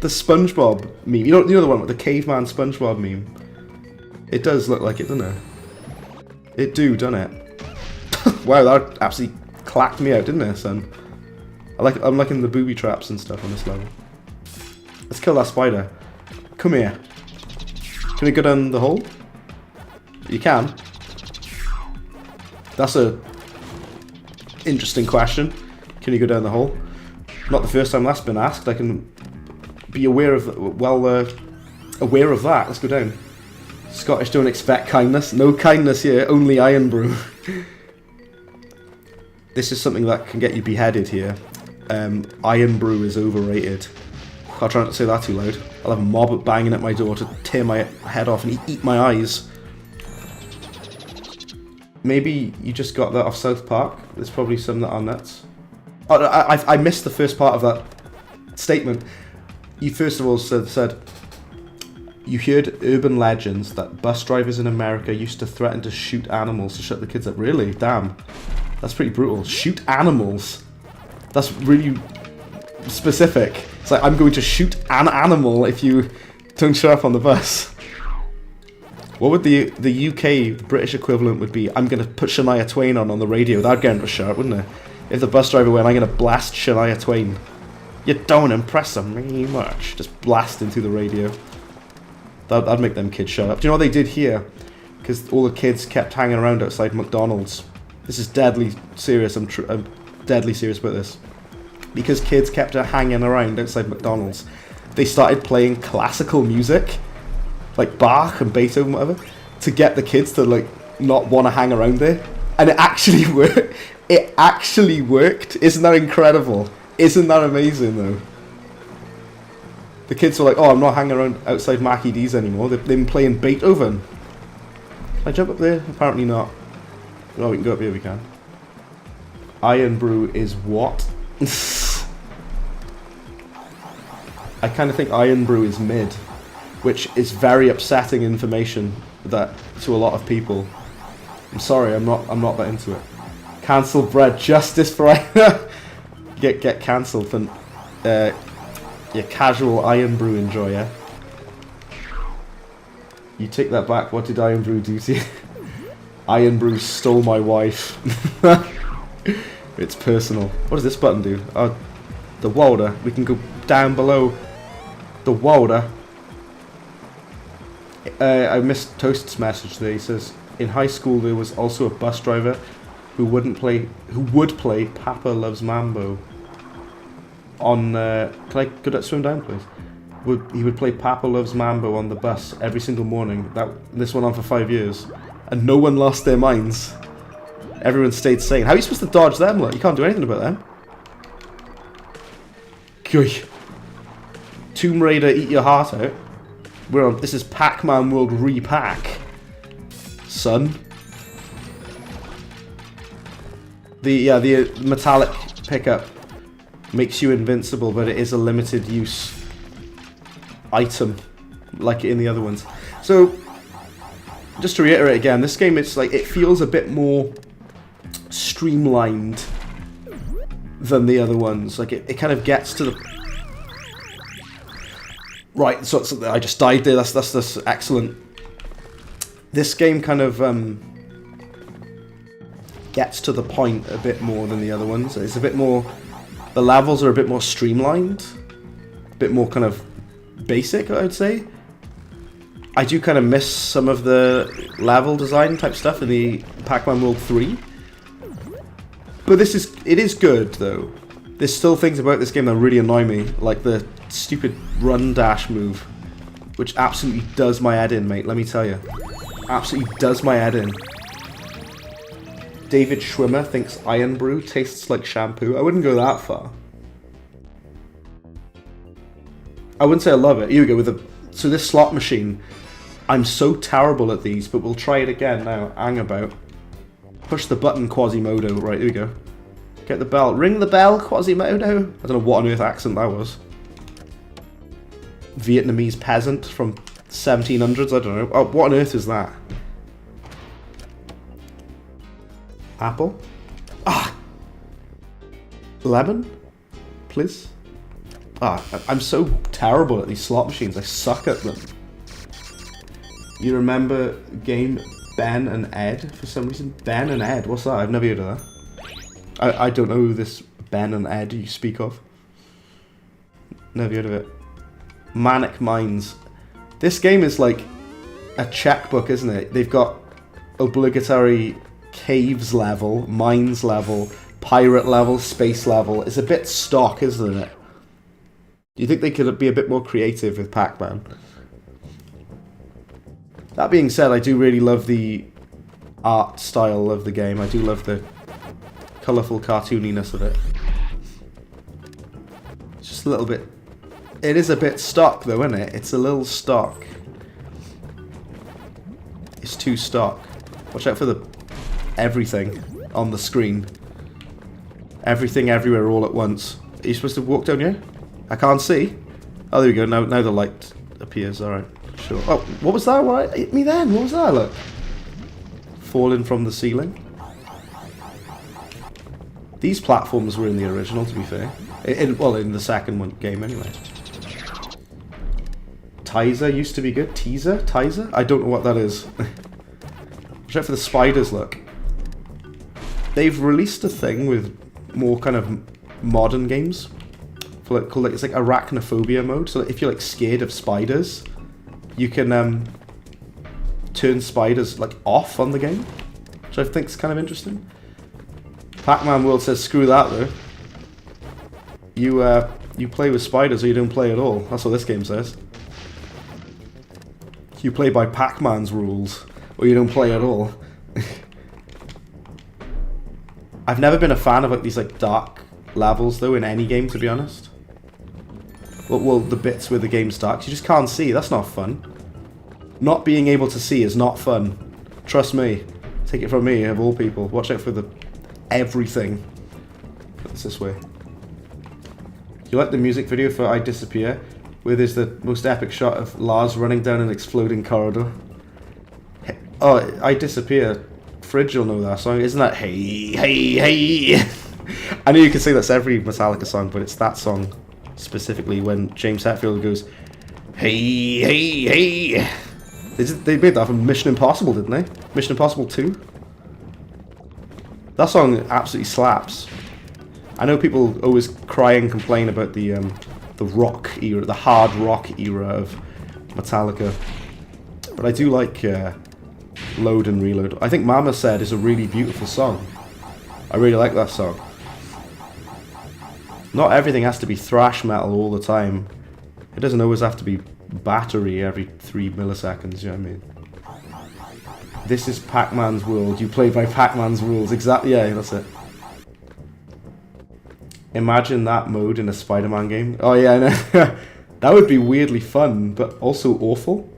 SpongeBob meme? You know the one with the caveman SpongeBob meme? It does look like it, doesn't it? It do, doesn't it? Wow, that absolutely clacked me out, didn't it, son? I'm liking the booby traps and stuff on this level. Let's kill that spider. Come here. Can we go down the hole? You can. That's a interesting question. Can you go down the hole? Not the first time that's been asked. I can be aware of aware of that. Let's go down. Scottish don't expect kindness. No kindness here. Only iron brew. This is something that can get you beheaded here. Iron brew is overrated. I'll try not to say that too loud. I'll have a mob banging at my door to tear my head off and eat my eyes. Maybe you just got that off South Park. There's probably some that are nuts. Oh, I missed the first part of that statement. You first of all said you heard urban legends that bus drivers in America used to threaten to shoot animals to shut the kids up. Really? Damn. That's pretty brutal. Shoot animals? That's really specific. It's like, I'm going to shoot an animal if you don't show up on the bus. What would the UK, the British equivalent would be? I'm going to put Shania Twain on the radio. That'd get him to shut up, wouldn't it? If the bus driver went, I'm going to blast Shania Twain. You don't impress me much. Just blasting through the radio. That'd make them kids shut up. Do you know what they did here? Because all the kids kept hanging around outside McDonald's. This is deadly serious. I'm deadly serious about this. Because kids kept hanging around outside McDonald's, they started playing classical music, like Bach and Beethoven, whatever, to get the kids to like not want to hang around there. And it actually worked. It actually worked. Isn't that incredible? Isn't that amazing though? The kids were like, oh, I'm not hanging around outside Mackie D's anymore. They've been playing Beethoven. Can I jump up there? Apparently not. Oh, we can go up here, we can. Iron brew is what? I kind of think iron brew is mid, which is very upsetting information that to a lot of people. I'm sorry, I'm not that into it. Cancel bread justice for get cancelled for your casual iron brew enjoyer. You take that back. What did iron brew do to you? Iron brew stole my wife. It's personal. What does this button do? Oh, the water. We can go down below the water. I missed Toast's message there. He says, in high school there was also a bus driver who would play Papa Loves Mambo on can I go to swim down please? He would play Papa Loves Mambo on the bus every single morning. This went on for 5 years and no one lost their minds. Everyone stayed sane. How are you supposed to dodge them? Look, you can't do anything about them. Goy. Tomb Raider, eat your heart out. This is Pac-Man World Re-Pac. Son. The metallic pickup makes you invincible, but it is a limited use item, like in the other ones. So, just to reiterate again, this game, it's like, it feels a bit more streamlined than the other ones. Like it kind of gets to the right. So I just died there. That's excellent. This game kind of gets to the point a bit more than the other ones. It's a bit more. The levels are a bit more streamlined, a bit more kind of basic, I'd say. I do kind of miss some of the level design type stuff in the Pac-Man World 3. But it is good though. There's still things about this game that really annoy me, like the stupid run dash move, which absolutely does my head in, mate, let me tell you. Absolutely does my head in. David Schwimmer thinks Iron Brew tastes like shampoo. I wouldn't go that far. I wouldn't say I love it. Here we go with the... So this slot machine, I'm so terrible at these, but we'll try it again now. Hang about. Push the button, Quasimodo. Right, here we go. Get the bell. Ring the bell, Quasimodo. I don't know what on earth accent that was. Vietnamese peasant from 1700s, I don't know. Oh, what on earth is that? Apple? Ah! Lemon? Please? Ah, I'm so terrible at these slot machines. I suck at them. You remember game Ben and Ed for some reason? Ben and Ed? What's that? I've never heard of that. I don't know who this Ben and Ed you speak of. Never heard of it. Manic Mines. This game is like a checkbook, isn't it? They've got obligatory caves level, mines level, pirate level, space level. It's a bit stock, isn't it? Do you think they could be a bit more creative with Pac-Man? That being said, I do really love the art style of the game. I do love the colourful cartooniness of it. It's just a little bit... It is a bit stock though, isn't it? It's a little stock. It's too stock. Watch out for the everything on the screen. Everything everywhere all at once. Are you supposed to walk down here? I can't see. Oh, there we go. Now the light appears. Alright, sure. Oh, what was that? What hit me then? What was that? Look. Falling from the ceiling. These platforms were in the original, to be fair. Well, in the second game anyway. Tizer used to be good. Teaser? Tizer? I don't know what that is. Watch out for the spiders, look. They've released a thing with more kind of modern games. Called it's like arachnophobia mode. So if you're like scared of spiders, you can turn spiders like off on the game, which I think is kind of interesting. Pac-Man World says screw that though. You play with spiders or you don't play at all. That's what this game says. You play by Pac-Man's rules or you don't play at all. I've never been a fan of like these like dark levels though in any game, to be honest. Well, the bits where the game's dark, you just can't see. That's not fun. Not being able to see is not fun. Trust me. Take it from me, of all people. Watch out for the everything. It's this way. You like the music video for I Disappear? Where there's the most epic shot of Lars running down an exploding corridor. Oh, I Disappear. Fridge will know that song. Isn't that Hey, Hey, Hey? I know you can say that's every Metallica song, but it's that song specifically when James Hetfield goes, Hey, Hey, Hey. They made that from Mission Impossible, didn't they? Mission Impossible 2? That song absolutely slaps. I know people always cry and complain about the rock era, the hard rock era of Metallica. But I do like Load and Reload. I think Mama Said is a really beautiful song. I really like that song. Not everything has to be thrash metal all the time. It doesn't always have to be battery every 3 milliseconds, you know what I mean? This is Pac-Man's world. You play by Pac-Man's rules. Exactly, yeah, that's it. Imagine that mode in a Spider-Man game. Oh yeah, I know. That would be weirdly fun, but also awful.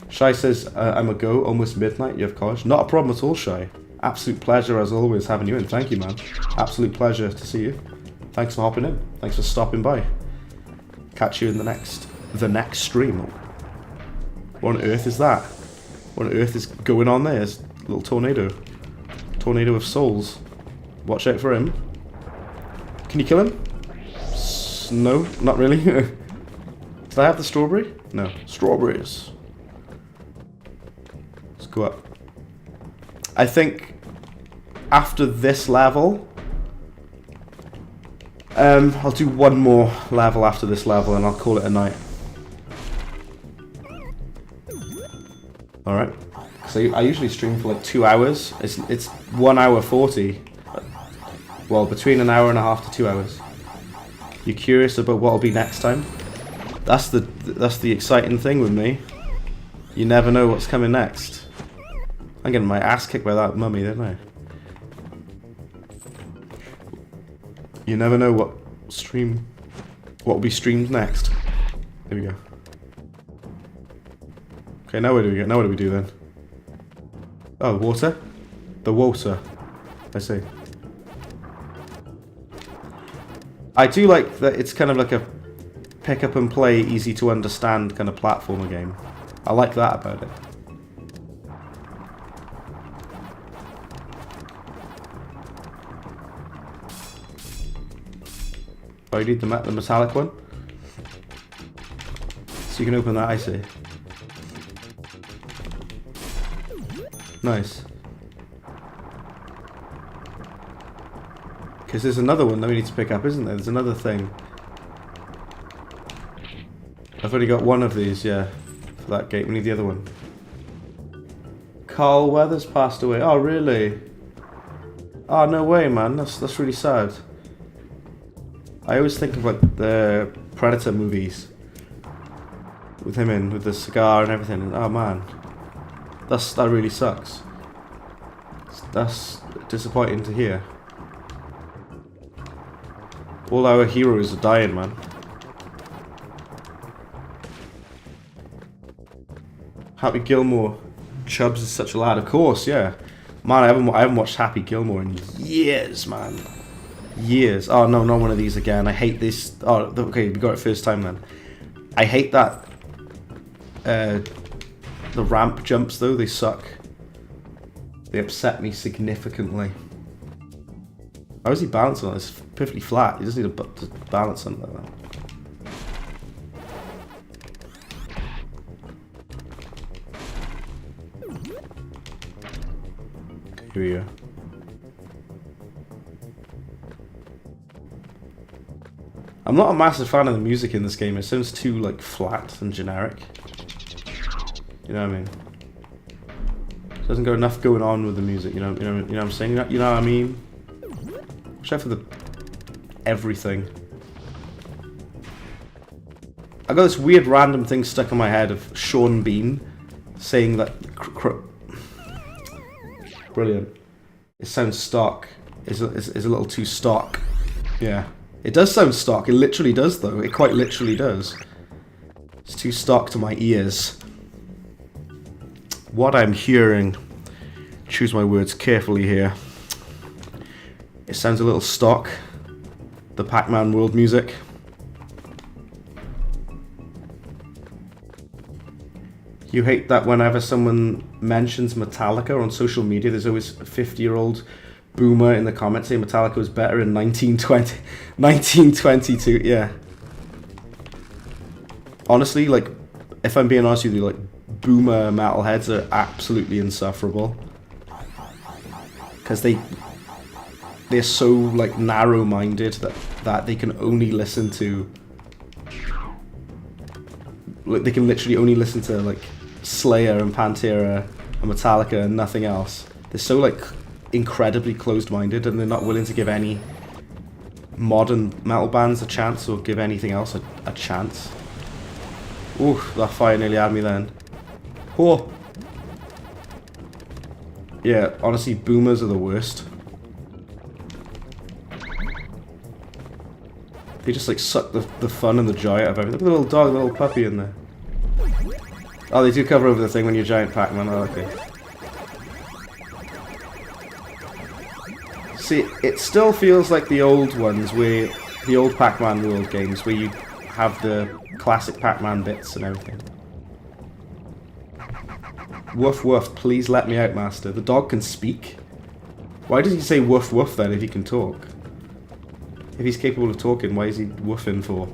Shy says, I'm a go, almost midnight, you have college. Not a problem at all, Shy. Absolute pleasure as always having you in. Thank you, man. Absolute pleasure to see you. Thanks for hopping in. Thanks for stopping by. Catch you in the next stream. What on earth is that? What on earth is going on there? It's a little tornado. Tornado of souls. Watch out for him. Can you kill him? No, not really. Did I have the strawberry? No. Strawberries. Let's go up. I think after this level, I'll do one more level after this level and I'll call it a night. Alright. So I usually stream for like 2 hours. It's 1 hour 40. Well, between an hour and a half to 2 hours. You're curious about what'll be next time. That's the exciting thing with me. You never know what's coming next. I'm getting my ass kicked by that mummy, didn't I? You never know what will be streamed next. There we go. Okay, now what do we get? Now what do we do then? Oh, water? The water. I see. I do like that it's kind of like a pick up and play, easy to understand kind of platformer game. I like that about it. Oh, you need the metallic one? So you can open that, I see. Nice. Because there's another one that we need to pick up, isn't there? There's another thing. I've already got one of these, yeah. For that gate, we need the other one. Carl Weathers passed away. Oh, really? Oh, no way, man. That's really sad. I always think of like the Predator movies. With him in, with the cigar and everything. And, oh, man. That really sucks. That's disappointing to hear. All our heroes are dying, man. Happy Gilmore. Chubbs is such a lad. Of course, yeah. Man, I haven't watched Happy Gilmore in years, man. Years. Oh, no, not one of these again. I hate this. Oh, okay, we got it first time then. I hate that. The ramp jumps, though. They suck. They upset me significantly. How is he balancing on it? It's perfectly flat. He doesn't need to balance on it like that. Here we go. I'm not a massive fan of the music in this game. It sounds too like flat and generic. You know what I mean? Doesn't got enough going on with the music. You know what I'm saying? You know what I mean? Watch out for the everything. I got this weird random thing stuck in my head of Sean Bean saying that. Brilliant. It sounds stock. It's a little too stock. Yeah. It does sound stock. It literally does, though. It quite literally does. It's too stock to my ears. What I'm hearing. Choose my words carefully here. It sounds a little stock. The Pac-Man world music. You hate that whenever someone mentions Metallica on social media, there's always a 50-year-old boomer in the comments saying Metallica was better in 1922. Yeah. Honestly, like, if I'm being honest with you, like, boomer metalheads are absolutely insufferable. Because they're so, like, narrow-minded that they can only listen to... Like, they can literally only listen to, like, Slayer and Pantera and Metallica and nothing else. They're so, like, incredibly closed-minded, and they're not willing to give any modern metal bands a chance or give anything else a chance. Ooh, that fire nearly had me then. Oh! Yeah, honestly, boomers are the worst. They just, like, suck the fun and the joy out of everything. Look at the little dog, the little puppy in there. Oh, they do cover over the thing when you're giant Pac-Man. Oh, okay. See, it still feels like the old ones, where the old Pac-Man World games, where you have the classic Pac-Man bits and everything. Woof woof, please let me out, master. The dog can speak. Why does he say woof woof then if he can talk? If he's capable of talking, why is he woofing for?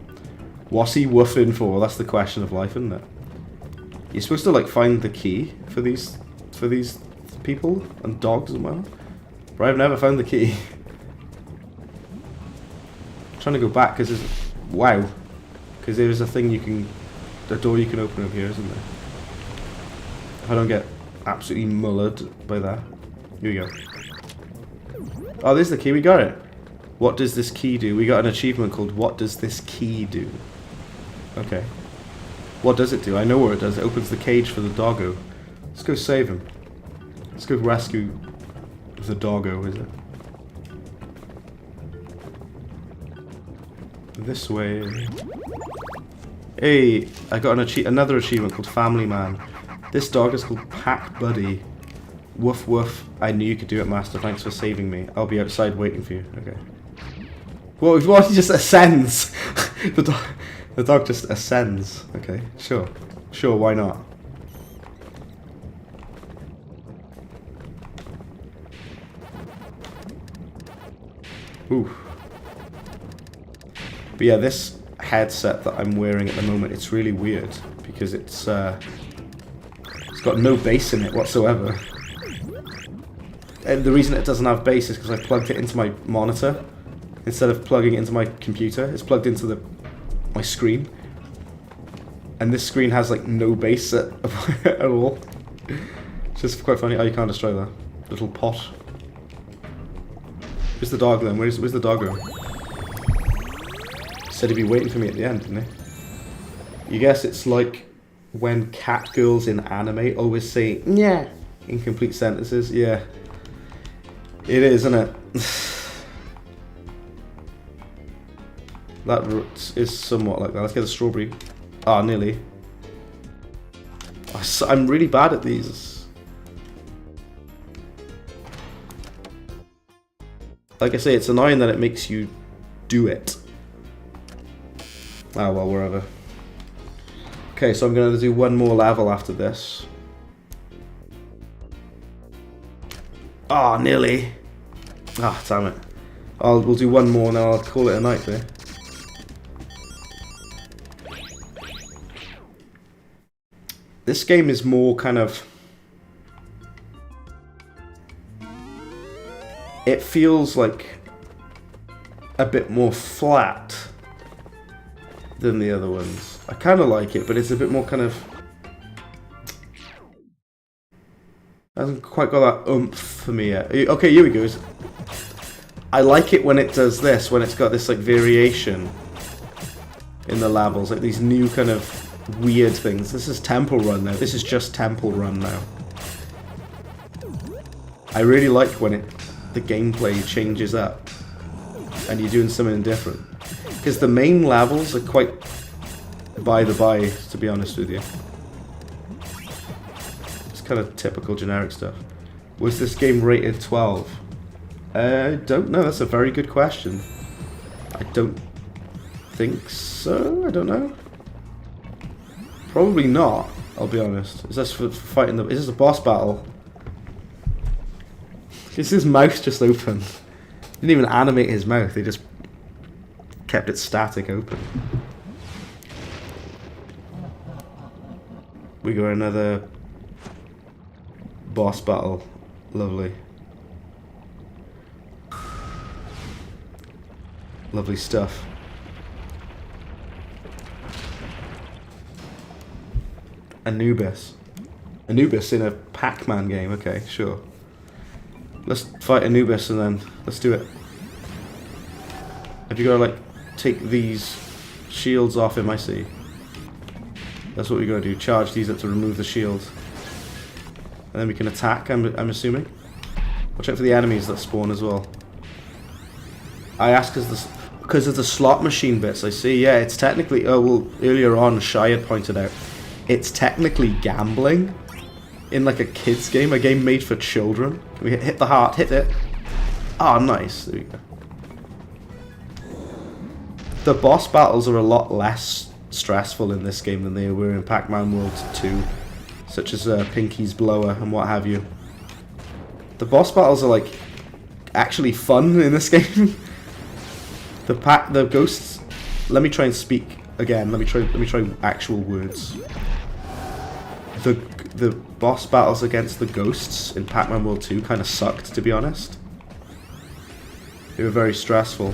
What's he woofing for? That's the question of life, isn't it? You're supposed to, like, find the key for these people and dogs and well. But I've never found the key. I'm trying to go back because there's... Wow. Because there's a thing you can... A door you can open over here, isn't there? If I don't get absolutely mullered by that. Here we go. Oh, there's the key. We got it. What does this key do? We got an achievement called What Does This Key Do? Okay. What does it do? I know what it does. It opens the cage for the doggo. Let's go save him. Let's go rescue the doggo, is it? This way. Hey, I got another achievement called Family Man. This dog is called Pack Buddy. Woof woof. I knew you could do it, Master. Thanks for saving me. I'll be outside waiting for you. Okay. What? He just ascends. The dog just ascends. Okay, sure. Sure, why not? Ooh. But yeah, this headset that I'm wearing at the moment, it's really weird because it's got no bass in it whatsoever. And the reason it doesn't have bass is because I plugged it into my monitor instead of plugging it into my computer. It's plugged into my screen, and this screen has like no bass at all. It's just quite funny. Oh, you can't destroy that little pot. Where's the dog then? Where's the doggo? Said he'd be waiting for me at the end, didn't he? You guess it's like when cat girls in anime always say "yeah" in complete sentences. Yeah, it is, isn't it? That root is somewhat like that. Let's get a strawberry. Ah, nearly. I'm really bad at these. Like I say, it's annoying that it makes you do it. Ah, well, wherever. Okay, so I'm going to do one more level after this. Ah, nearly. Ah, damn it. We'll do one more and then I'll call it a night there. This game is more kind of... It feels like a bit more flat than the other ones. I kind of like it, but it's a bit more kind of... Hasn't quite got that oomph for me yet. Okay, here we go. I like it when it does this, when it's got this like variation in the levels, like these new kind of weird things. This is Temple Run now. This is just Temple Run now. I really like when the gameplay changes up and you're doing something different. Because the main levels are quite by the by, to be honest with you. It's kind of typical generic stuff. Was this game rated 12? I don't know. That's a very good question. I don't think so. I don't know. Probably not, I'll be honest. Is this for fighting is this a boss battle? Is his mouth just open? Didn't even animate his mouth, they just kept it static open. We got another boss battle. Lovely. Lovely stuff. Anubis. Anubis in a Pac-Man game, okay, sure. Let's fight Anubis and then let's do it. Have you got to like take these shields off him? I see. That's what we got to do. Charge these up to remove the shield. And then we can attack, I'm assuming. Watch out for the enemies that spawn as well. I ask because of the slot machine bits, I see. Yeah, it's technically... Oh, well, earlier on, Shai had pointed out it's technically gambling in like a kid's game, a game made for children. Can we hit the heart? Hit it. Ah, nice. There we go. The boss battles are a lot less stressful in this game than they were in Pac-Man World 2, such as Pinky's Blower and what have you. The boss battles are like actually fun in this game. The ghosts. Let me try and speak again. Let me try actual words. The boss battles against the ghosts in Pac-Man World 2 kind of sucked, to be honest. They were very stressful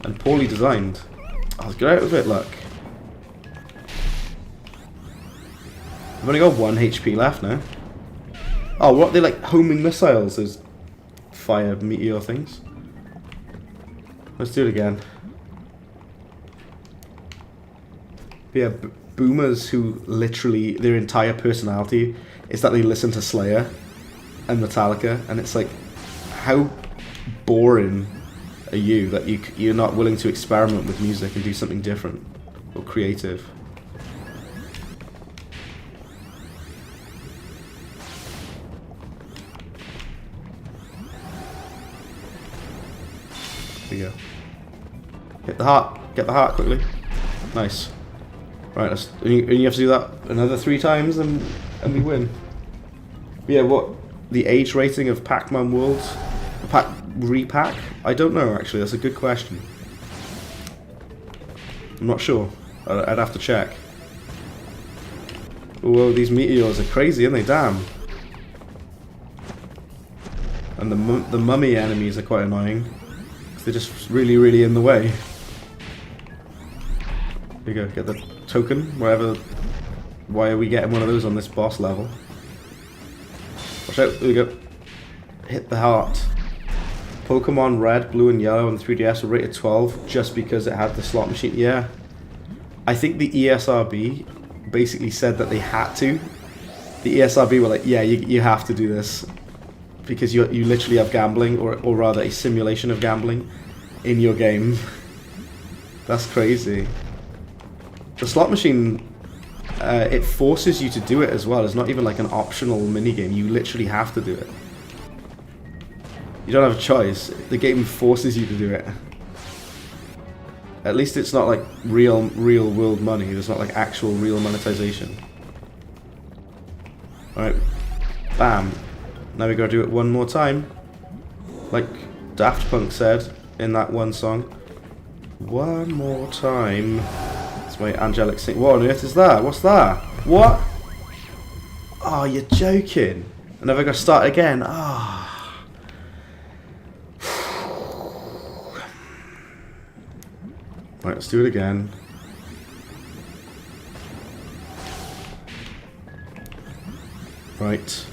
and poorly designed. Oh, get out of it, look. I've only got 1 HP left now. Oh, what? They're like homing missiles, those fire meteor things. Let's do it again. But yeah, boomers who literally, their entire personality is that they listen to Slayer and Metallica, and it's like, how boring are you that you're not willing to experiment with music and do something different or creative? There you go. Hit the heart. Get the heart quickly. Nice. Right, and you have to do that another 3 times and we win. But yeah, what the age rating of Pac-Man World, Re-Pac? I don't know actually. That's a good question. I'm not sure. I'd have to check. Whoa, these meteors are crazy, aren't they? Damn. And the mummy enemies are quite annoying. They're just really in the way. Here you go, get the token, wherever. Why are we getting one of those on this boss level? Watch out, there we go. Hit the heart. Pokemon Red, Blue and Yellow on the 3DS were rated 12 just because it had the slot machine. Yeah. I think the ESRB basically said that they had to. The ESRB were like, yeah, you have to do this. Because you literally have gambling, or rather a simulation of gambling, in your game. That's crazy. The slot machine, it forces you to do it as well. It's not even like an optional minigame. You literally have to do it. You don't have a choice. The game forces you to do it. At least it's not like real world money. There's not like actual real monetization. Alright. Bam. Now we gotta do it one more time. Like Daft Punk said in that one song. One more time. It's my angelic sing. What on earth is that? What's that? What? Oh, you're joking. And have I gotta start again? Ah. Right, let's do it again. Right.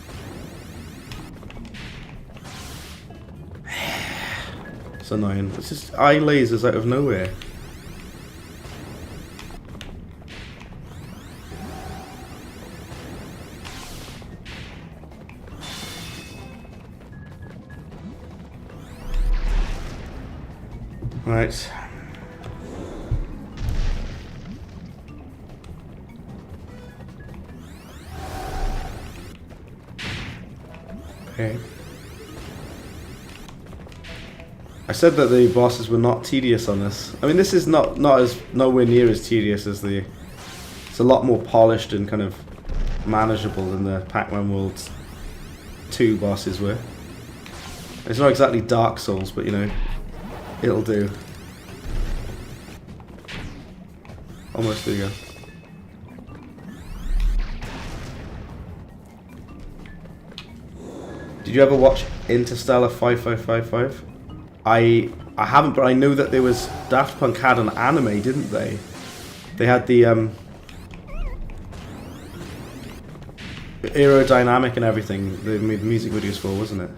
It's annoying. It's just eye lasers out of nowhere. Right. Okay. I said that the bosses were not tedious on this. I mean, this is nowhere near as tedious as the. It's a lot more polished and kind of manageable than the Pac-Man World 2 bosses were. It's not exactly Dark Souls, but you know, it'll do. Almost, there you go. Did you ever watch Interstellar 5555? I haven't, but I know that there was Daft Punk had an anime, didn't they? They had the aerodynamic and everything they made music videos for, wasn't it?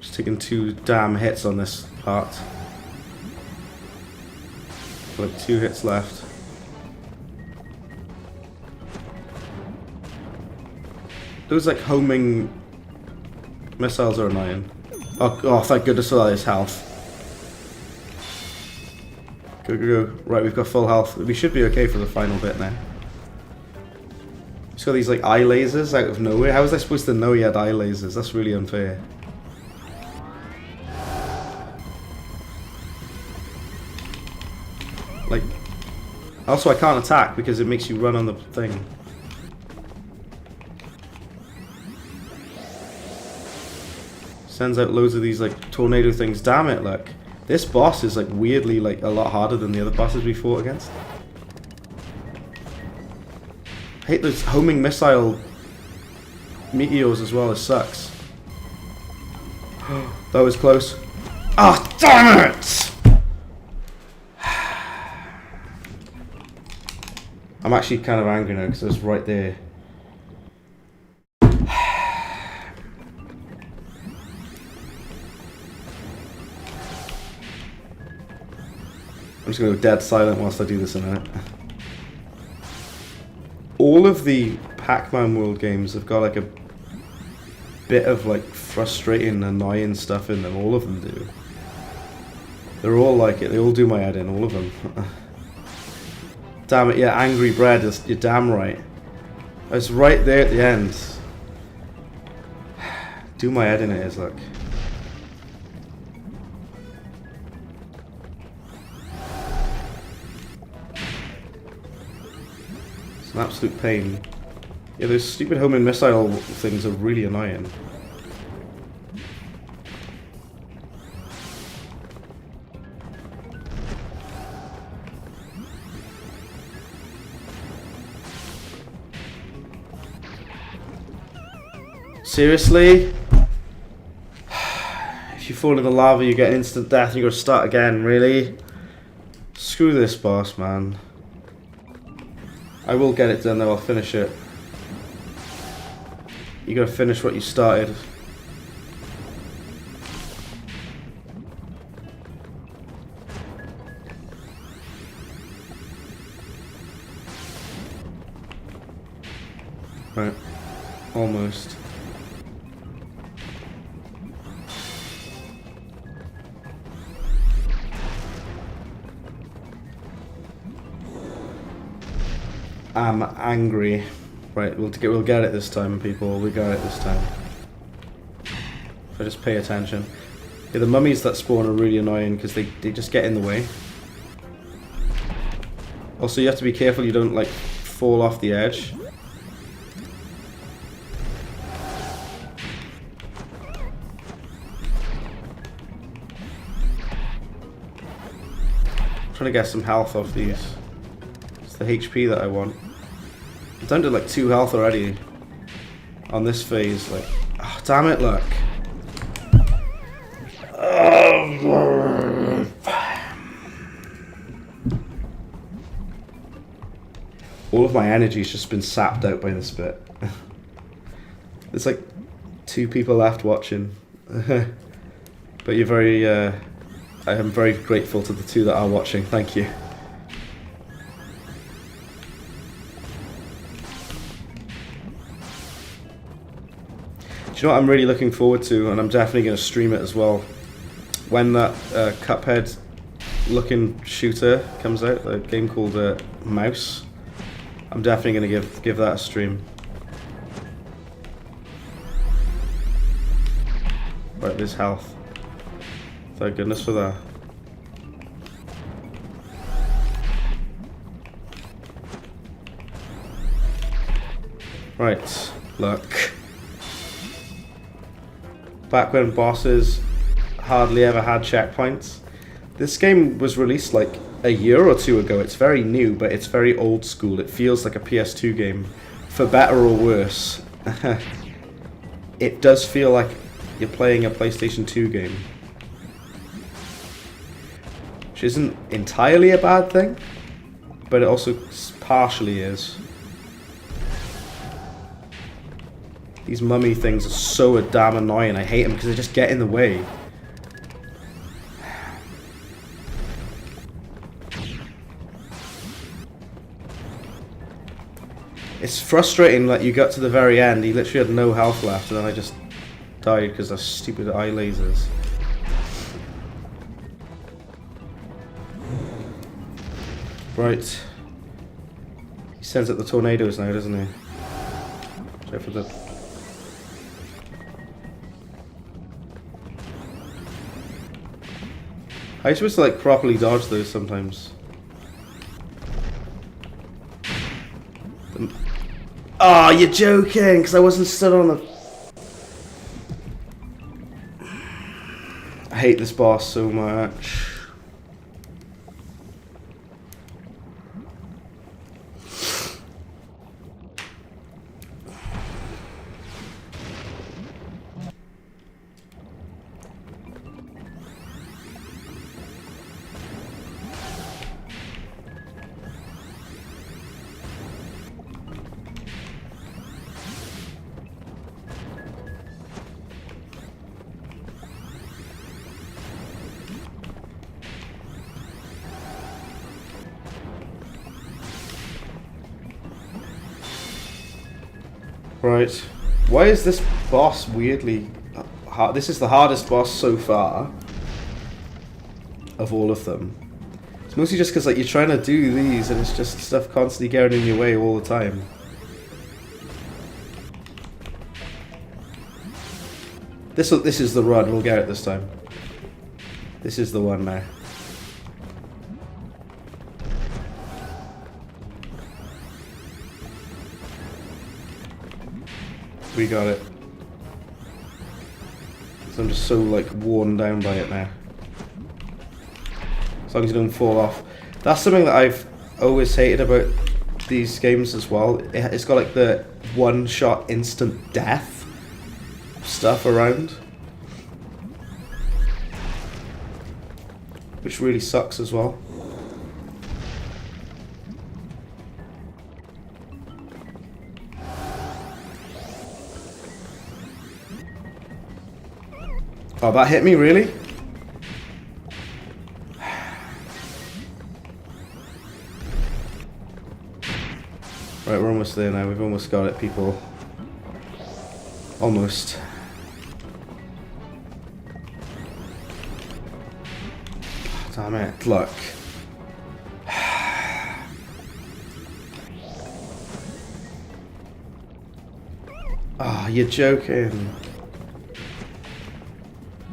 Just taking 2 damn hits on this part. Like 2 hits left. Those like homing missiles are annoying. Oh, thank goodness for that is health. Go. Right, we've got full health. We should be okay for the final bit now. It's got these like eye lasers out of nowhere. How was I supposed to know he had eye lasers? That's really unfair. Like, also I can't attack because it makes you run on the thing. Sends out loads of these like tornado things. Damn it, look. This boss is like weirdly like a lot harder than the other bosses we fought against. I hate those homing missile meteors as well. It sucks. That was close. Ah, oh, damn it! I'm actually kind of angry now because it was right there. I'm just going to go dead silent whilst I do this in a minute. All of the Pac-Man World games have got like a bit of like frustrating, annoying stuff in them. All of them do. They're all like it. They all do my head in, all of them. Damn it, yeah, Angry Bread, you're damn right. I was right there at the end. Do my head in it is, look. It's an absolute pain. Yeah, those stupid homing missile things are really annoying. Seriously? If you fall in the lava, you get instant death and you gotta start again, really? Screw this boss, man. I will get it done though, I'll finish it. You gotta finish what you started. Right. Almost. I'm angry. Right, we'll get it this time, people. We got it this time. If I just pay attention. Yeah, the mummies that spawn are really annoying because they just get in the way. Also, you have to be careful you don't, like, fall off the edge. I'm trying to get some health off these. It's the HP that I want. I'm down to like 2 health already on this phase. Like, oh, damn it! Look. All of my energy's just been sapped out by this bit. There's like 2 people left watching, but you're very. I am very grateful to the 2 that are watching. Thank you. Do you know what I'm really looking forward to, and I'm definitely going to stream it as well, when that Cuphead looking shooter comes out, the game called Mouse. I'm definitely going to give that a stream. Right, there's health. Thank goodness for that. Right, look. Back when bosses hardly ever had checkpoints. This game was released like a year or 2 ago. It's very new, but it's very old school. It feels like a PS2 game, for better or worse. It does feel like you're playing a PlayStation 2 game. Which isn't entirely a bad thing, but it also partially is. These mummy things are so damn annoying. I hate them because they just get in the way. It's frustrating that you got to the very end, he literally had no health left, and then I just died because of stupid eye lasers. Right. He sends out the tornadoes now, doesn't he? Check for the... How are you supposed to like properly dodge those sometimes? Oh, you're joking! Because I wasn't stood on the... I hate this boss so much. Right. Why is this boss weirdly hard? This is the hardest boss so far of all of them. It's mostly just because like you're trying to do these and it's just stuff constantly getting in your way all the time. This is the run. We'll get it this time. This is the one now. We got it. So I'm just so like worn down by it now. As long as you don't fall off. That's something that I've always hated about these games as well. It's got like the one-shot instant death stuff around, which really sucks as well. Oh, that hit me, really? Right, we're almost there now. We've almost got it, people. Almost. Damn it. Look. Ah, you're joking.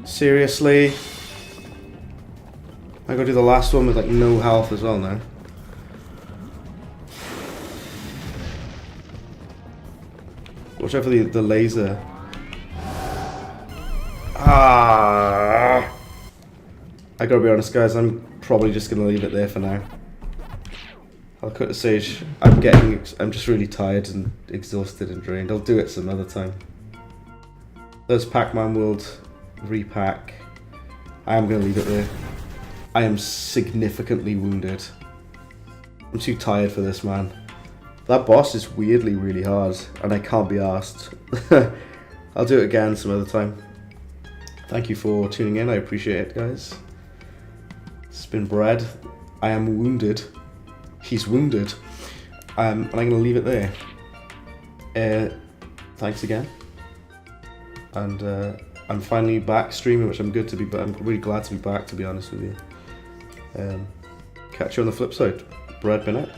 Seriously? I gotta do the last one with like no health as well now. Watch out for the laser. Ah! I gotta be honest, guys, I'm probably just gonna leave it there for now. I'll cut the stage. I'm just really tired and exhausted and drained. I'll do it some other time. There's Pac-Man World Re-Pac. I am gonna leave it there. I am significantly wounded. I'm too tired for this, man. That boss is weirdly really hard, and I can't be arsed. I'll do it again some other time. Thank you for tuning in. I appreciate it, guys. It's been Brad. I am wounded. He's wounded. And I'm going to leave it there. Thanks again. And I'm finally back streaming, which I'm good to be, but I'm really glad to be back, to be honest with you. Catch you on the flip side. Brad Bennett.